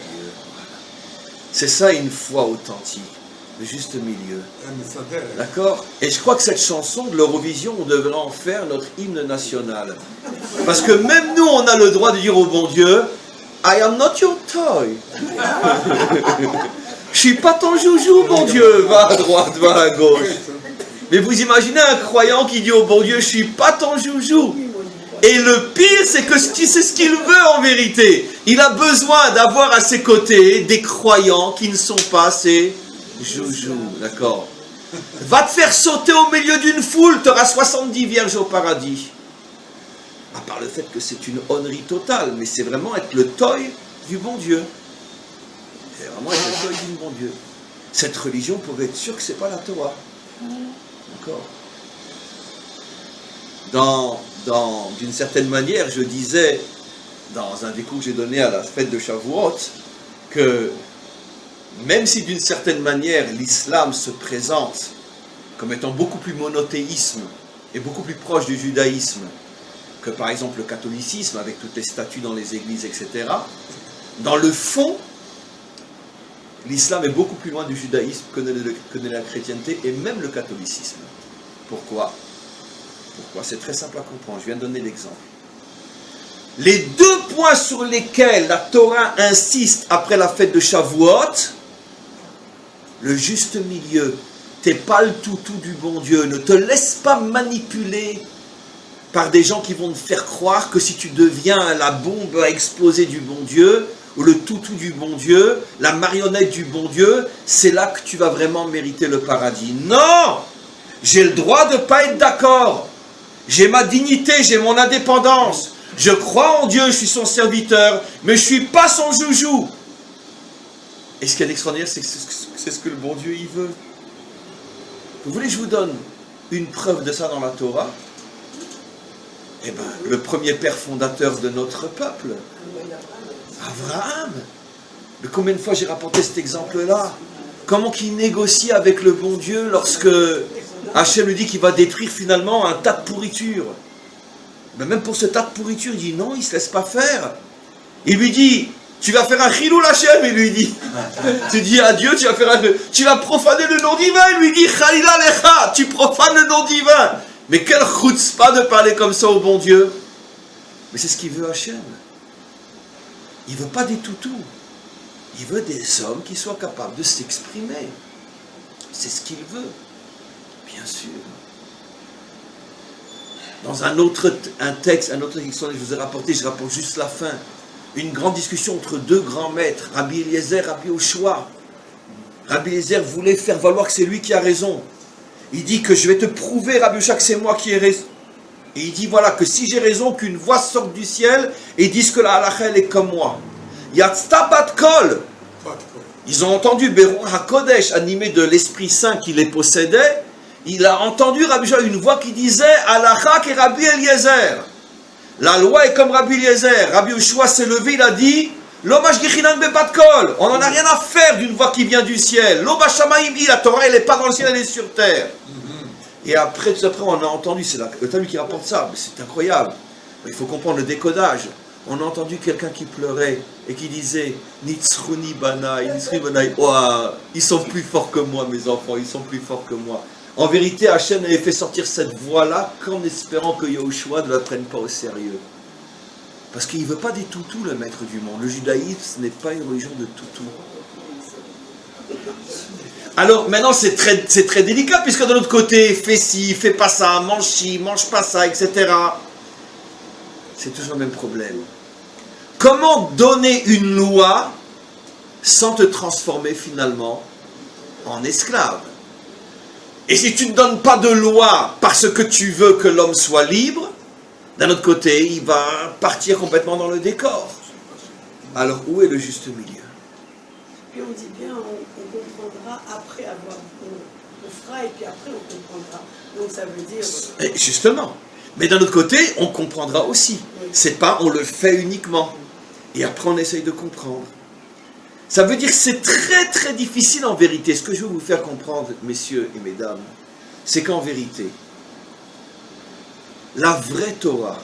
C'est ça une foi authentique. Le juste milieu. D'accord? Et je crois que cette chanson de l'Eurovision, on devrait en faire notre hymne national. Parce que même nous, on a le droit de dire au bon Dieu, I am not your toy. Je suis pas ton joujou, bon Dieu. Va à droite, va à gauche. Mais vous imaginez un croyant qui dit au bon Dieu, je suis pas ton joujou. Et le pire, c'est que c'est ce qu'il veut en vérité. Il a besoin d'avoir à ses côtés des croyants qui ne sont pas ses joujou, d'accord? Va te faire sauter au milieu d'une foule, tu auras 70 vierges au paradis. À part le fait que c'est une honnerie totale, mais c'est vraiment être le toy du bon Dieu. C'est vraiment être le toy du bon Dieu. Cette religion, pour être sûr que c'est pas la Torah. D'accord? D'une certaine manière, je disais, dans un des cours que j'ai donné à la fête de Shavuot, que même si d'une certaine manière l'islam se présente comme étant beaucoup plus monothéisme et beaucoup plus proche du judaïsme que par exemple le catholicisme avec toutes les statues dans les églises, etc., dans le fond, l'islam est beaucoup plus loin du judaïsme que de la chrétienté et même le catholicisme. Pourquoi? C'est très simple à comprendre, je viens de donner l'exemple. Les deux points sur lesquels la Torah insiste après la fête de Shavuot, le juste milieu, t'es pas le toutou du bon Dieu, ne te laisse pas manipuler par des gens qui vont te faire croire que si tu deviens la bombe à exploser du bon Dieu, ou le toutou du bon Dieu, la marionnette du bon Dieu, c'est là que tu vas vraiment mériter le paradis. Non! J'ai le droit de ne pas être d'accord. J'ai ma dignité, j'ai mon indépendance. Je crois en Dieu, je suis son serviteur, mais je ne suis pas son joujou. Et ce qui est extraordinaire, c'est ce que le bon Dieu y veut. Vous voulez que je vous donne une preuve de ça dans la Torah? Eh bien, le premier père fondateur de notre peuple, Abraham. Mais combien de fois j'ai rapporté cet exemple-là? Comment qu'il négocie avec le bon Dieu lorsque Hachem lui dit qu'il va détruire finalement un tas de pourriture. Ben même pour ce tas de pourriture, il dit non, il ne se laisse pas faire. Il lui dit, tu vas faire un chilou Hachem, il lui dit. Tu dis à Dieu, tu vas profaner le nom divin, il lui dit, Chalila lecha, tu profanes le nom divin. Mais quelle chutzpah de parler comme ça au bon Dieu. Mais c'est ce qu'il veut Hachem. Il ne veut pas des toutous. Il veut des hommes qui soient capables de s'exprimer. C'est ce qu'il veut. Bien sûr. Dans un autre texte je vous ai rapporté, je rapporte juste la fin. Une grande discussion entre deux grands maîtres, Rabbi Eliezer, Rabbi Oshua. Rabbi Eliezer voulait faire valoir que c'est lui qui a raison. Il dit que je vais te prouver, Rabbi Oshua, que c'est moi qui ai raison. Et il dit voilà, que si j'ai raison, qu'une voix sorte du ciel et dise que la halakha elle est comme moi. Yatzta bat kol. Ils ont entendu Beron HaKodesh, animé de l'Esprit Saint qui les possédait. Il a entendu Rabbi Oshua une voix qui disait halakha qui est Rabbi Eliezer. La loi est comme Rabbi Eliezer. Rabbi Oshua s'est levé, il a dit L'Omash Gichinan Bebat Kol. On n'en a rien à faire d'une voix qui vient du ciel. L'Omash Shamaim, la Torah elle n'est pas dans le ciel, elle est sur terre. Et après, tout après, on a entendu, c'est le Talmud qui rapporte ça, mais c'est incroyable. Il faut comprendre le décodage. On a entendu quelqu'un qui pleurait et qui disait Nitzruni Banai, Nitzruni Banai. Oh, ils sont plus forts que moi, mes enfants, ils sont plus forts que moi. En vérité, Hachem avait fait sortir cette voix-là qu'en espérant que Yahushua ne la prenne pas au sérieux. Parce qu'il ne veut pas des toutous, le maître du monde. Le judaïsme n'est pas une religion de toutous. Alors maintenant c'est très délicat, puisque de l'autre côté, fais ci, fais pas ça, mange pas ça, etc. C'est toujours le même problème. Comment donner une loi sans te transformer finalement en esclave? Et si tu ne donnes pas de loi parce que tu veux que l'homme soit libre, d'un autre côté, il va partir complètement dans le décor. Alors où est le juste milieu? Puis on dit bien, on comprendra après avoir... On fera et puis après on comprendra. Donc ça veut dire... Et justement. Mais d'un autre côté, on comprendra aussi. Oui. C'est pas on le fait uniquement. Et après on essaye de comprendre. Ça veut dire que c'est très très difficile en vérité. Ce que je veux vous faire comprendre, messieurs et mesdames, c'est qu'en vérité, la vraie Torah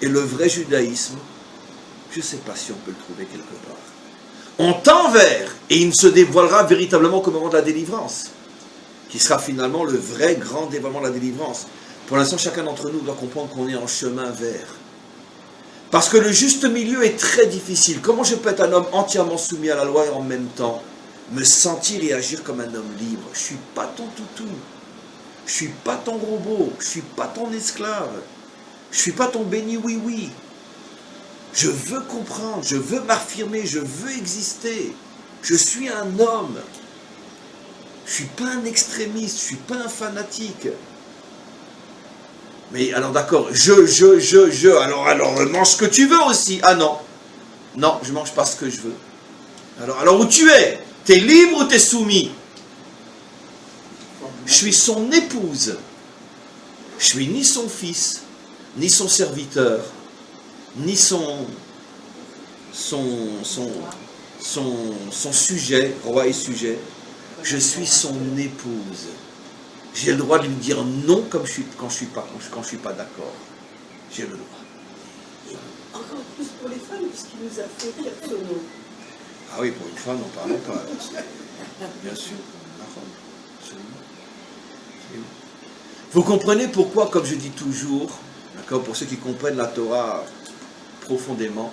et le vrai judaïsme, je ne sais pas si on peut le trouver quelque part. On tend vers, et il ne se dévoilera véritablement qu'au moment de la délivrance, qui sera finalement le vrai grand dévoilement de la délivrance. Pour l'instant, chacun d'entre nous doit comprendre qu'on est en chemin vers. Parce que le juste milieu est très difficile. Comment je peux être un homme entièrement soumis à la loi et en même temps me sentir et agir comme un homme libre? Je ne suis pas ton toutou. Je ne suis pas ton robot. Je ne suis pas ton esclave. Je ne suis pas ton béni oui-oui. Je veux comprendre, je veux m'affirmer, je veux exister. Je suis un homme. Je ne suis pas un extrémiste, je ne suis pas un fanatique. Mais alors d'accord, alors mange ce que tu veux aussi. Ah non, non, je ne mange pas ce que je veux. Alors où tu es? T'es libre ou t'es soumis? Je suis son épouse. Je suis ni son fils, ni son serviteur, ni son sujet, roi et sujet. Je suis son épouse. J'ai le droit de lui dire non quand je suis pas d'accord. J'ai le droit. Encore plus pour les femmes, puisqu'il nous a fait 4 noms. Ah oui, pour une femme, n'en parlons pas. Bien sûr. Vous comprenez pourquoi, comme je dis toujours, d'accord, pour ceux qui comprennent la Torah profondément,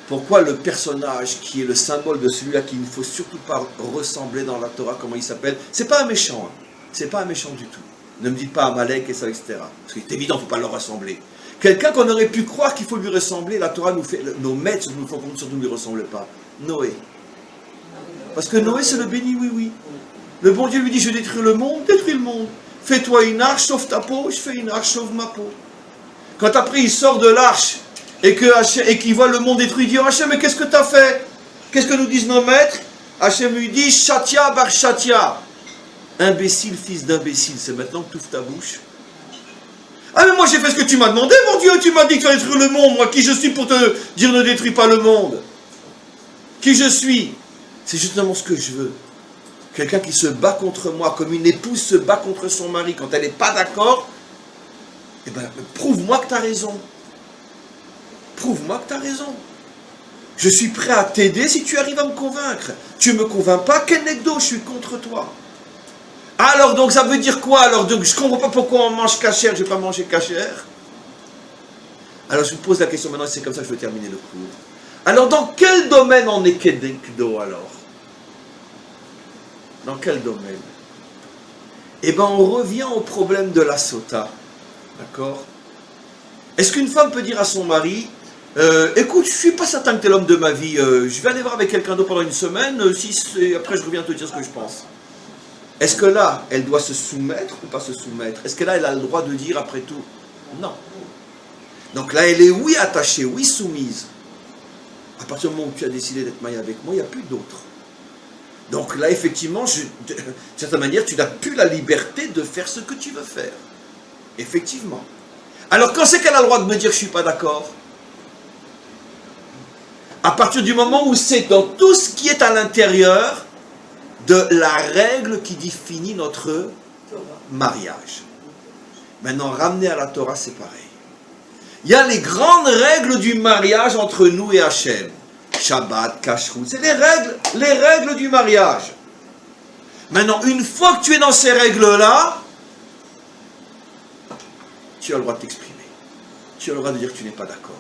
pourquoi le personnage qui est le symbole de celui-là qu'il ne faut surtout pas ressembler dans la Torah, comment il s'appelle, c'est pas un méchant, hein. C'est pas un méchant du tout. Ne me dites pas Amalek et ça, etc. Parce que c'est évident, il ne faut pas leur ressembler. Quelqu'un qu'on aurait pu croire qu'il faut lui ressembler, la Torah nous fait, nos maîtres nous font surtout ne lui ressemble pas. Noé. Parce que Noé, c'est le béni oui-oui. Le bon Dieu lui dit, je détruis le monde, détruis le monde. Fais-toi une arche, sauve ta peau, je fais une arche, sauve ma peau. Quand après il sort de l'arche et qu'il voit le monde détruit, il dit, oh, Hachem, mais qu'est-ce que tu as fait? Qu'est-ce que nous disent nos maîtres? Hachem lui dit, Shatia bar Shatia. Imbécile, fils d'imbécile, c'est maintenant que tu ouvres ta bouche. Ah mais moi j'ai fait ce que tu m'as demandé, mon Dieu, tu m'as dit que tu vas détruire le monde. Moi qui je suis pour te dire ne détruis pas le monde? Qui je suis? C'est justement ce que je veux. Quelqu'un qui se bat contre moi, comme une épouse se bat contre son mari quand elle n'est pas d'accord. Eh bien, prouve-moi que tu as raison. Prouve-moi que tu as raison. Je suis prêt à t'aider si tu arrives à me convaincre. Tu ne me convaincs pas, Kenegdo, je suis contre toi. Alors, donc, ça veut dire quoi? Alors, donc, je ne comprends pas pourquoi on mange cachère, je ne vais pas manger cachère. Alors, je vous pose la question maintenant, c'est comme ça que je veux terminer le cours. Alors, dans quel domaine on est Kenegdo, alors? Dans quel domaine? Eh bien, on revient au problème de la sota. D'accord? Est-ce qu'une femme peut dire à son mari, écoute, je ne suis pas certain que tu es l'homme de ma vie, je vais aller voir avec quelqu'un d'autre pendant une semaine, après je reviens te dire ce que je pense. Est-ce que là, elle doit se soumettre ou pas se soumettre? Est-ce que là, elle a le droit de dire après tout? Non. Donc là, elle est oui attachée, oui soumise. À partir du moment où tu as décidé d'être marié avec moi, il n'y a plus d'autre. Donc là, effectivement, de certaine manière, tu n'as plus la liberté de faire ce que tu veux faire. Effectivement. Alors, quand c'est qu'elle a le droit de me dire que je ne suis pas d'accord? À partir du moment où c'est dans tout ce qui est à l'intérieur de la règle qui définit notre mariage. Maintenant, ramener à la Torah, c'est pareil. Il y a les grandes règles du mariage entre nous et Hachem. Shabbat, Kashrut, c'est les règles du mariage. Maintenant, une fois que tu es dans ces règles-là, tu as le droit de t'exprimer. Tu as le droit de dire que tu n'es pas d'accord.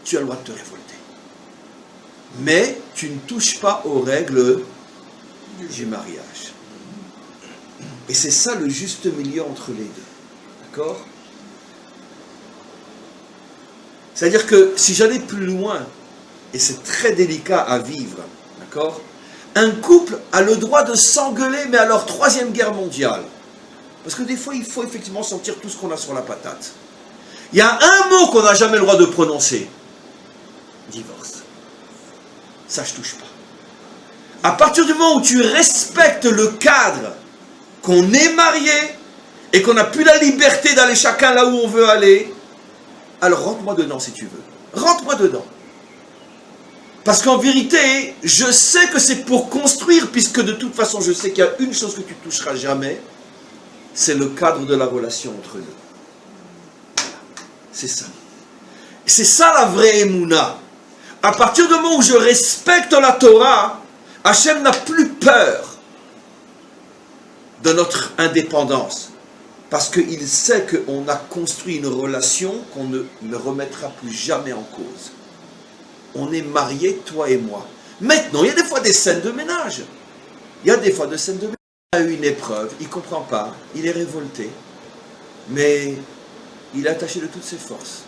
Tu as le droit de te révolter. Mais tu ne touches pas aux règles du mariage. Et c'est ça le juste milieu entre les deux. D'accord? C'est-à-dire que si j'allais plus loin, et c'est très délicat à vivre, d'accord? Un couple a le droit de s'engueuler, mais à leur 3e guerre mondiale. Parce que des fois, il faut effectivement sentir tout ce qu'on a sur la patate. Il y a un mot qu'on n'a jamais le droit de prononcer. Divorce. Ça, je touche pas. À partir du moment où tu respectes le cadre, qu'on est marié, et qu'on n'a plus la liberté d'aller chacun là où on veut aller, alors rentre-moi dedans si tu veux. Rentre-moi dedans. Parce qu'en vérité, je sais que c'est pour construire, puisque de toute façon, je sais qu'il y a une chose que tu ne toucheras jamais, c'est le cadre de la relation entre nous. C'est ça. C'est ça la vraie Emouna. À partir du moment où je respecte la Torah, Hachem n'a plus peur de notre indépendance. Parce qu'il sait qu'on a construit une relation qu'on ne remettra plus jamais en cause. On est mariés, toi et moi. Maintenant, il y a des fois des scènes de ménage. Il a eu une épreuve, il ne comprend pas, il est révolté. Mais il est attaché de toutes ses forces.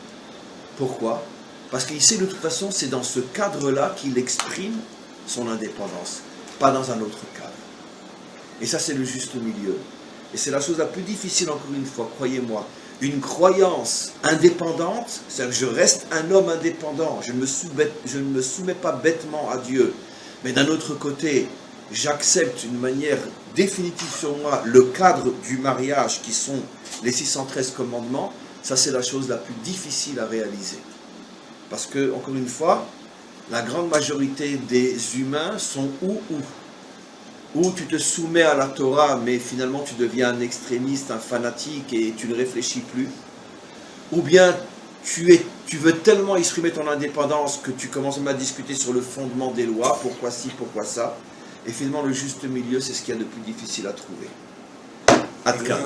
Pourquoi? Parce qu'il sait de toute façon, c'est dans ce cadre-là qu'il exprime son indépendance, pas dans un autre cadre. Et ça, c'est le juste milieu. Et c'est la chose la plus difficile, encore une fois, croyez-moi. Une croyance indépendante, c'est-à-dire que je reste un homme indépendant, je ne me soumets pas bêtement à Dieu. Mais d'un autre côté, j'accepte d'une manière définitive sur moi le cadre du mariage qui sont les 613 commandements. Ça, c'est la chose la plus difficile à réaliser. Parce que, encore une fois, la grande majorité des humains sont où tu te soumets à la Torah, mais finalement tu deviens un extrémiste, un fanatique, et tu ne réfléchis plus. Ou bien tu veux tellement exprimer ton indépendance que tu commences même à discuter sur le fondement des lois, pourquoi ci, pourquoi ça. Et finalement le juste milieu, c'est ce qu'il y a de plus difficile à trouver. Adka.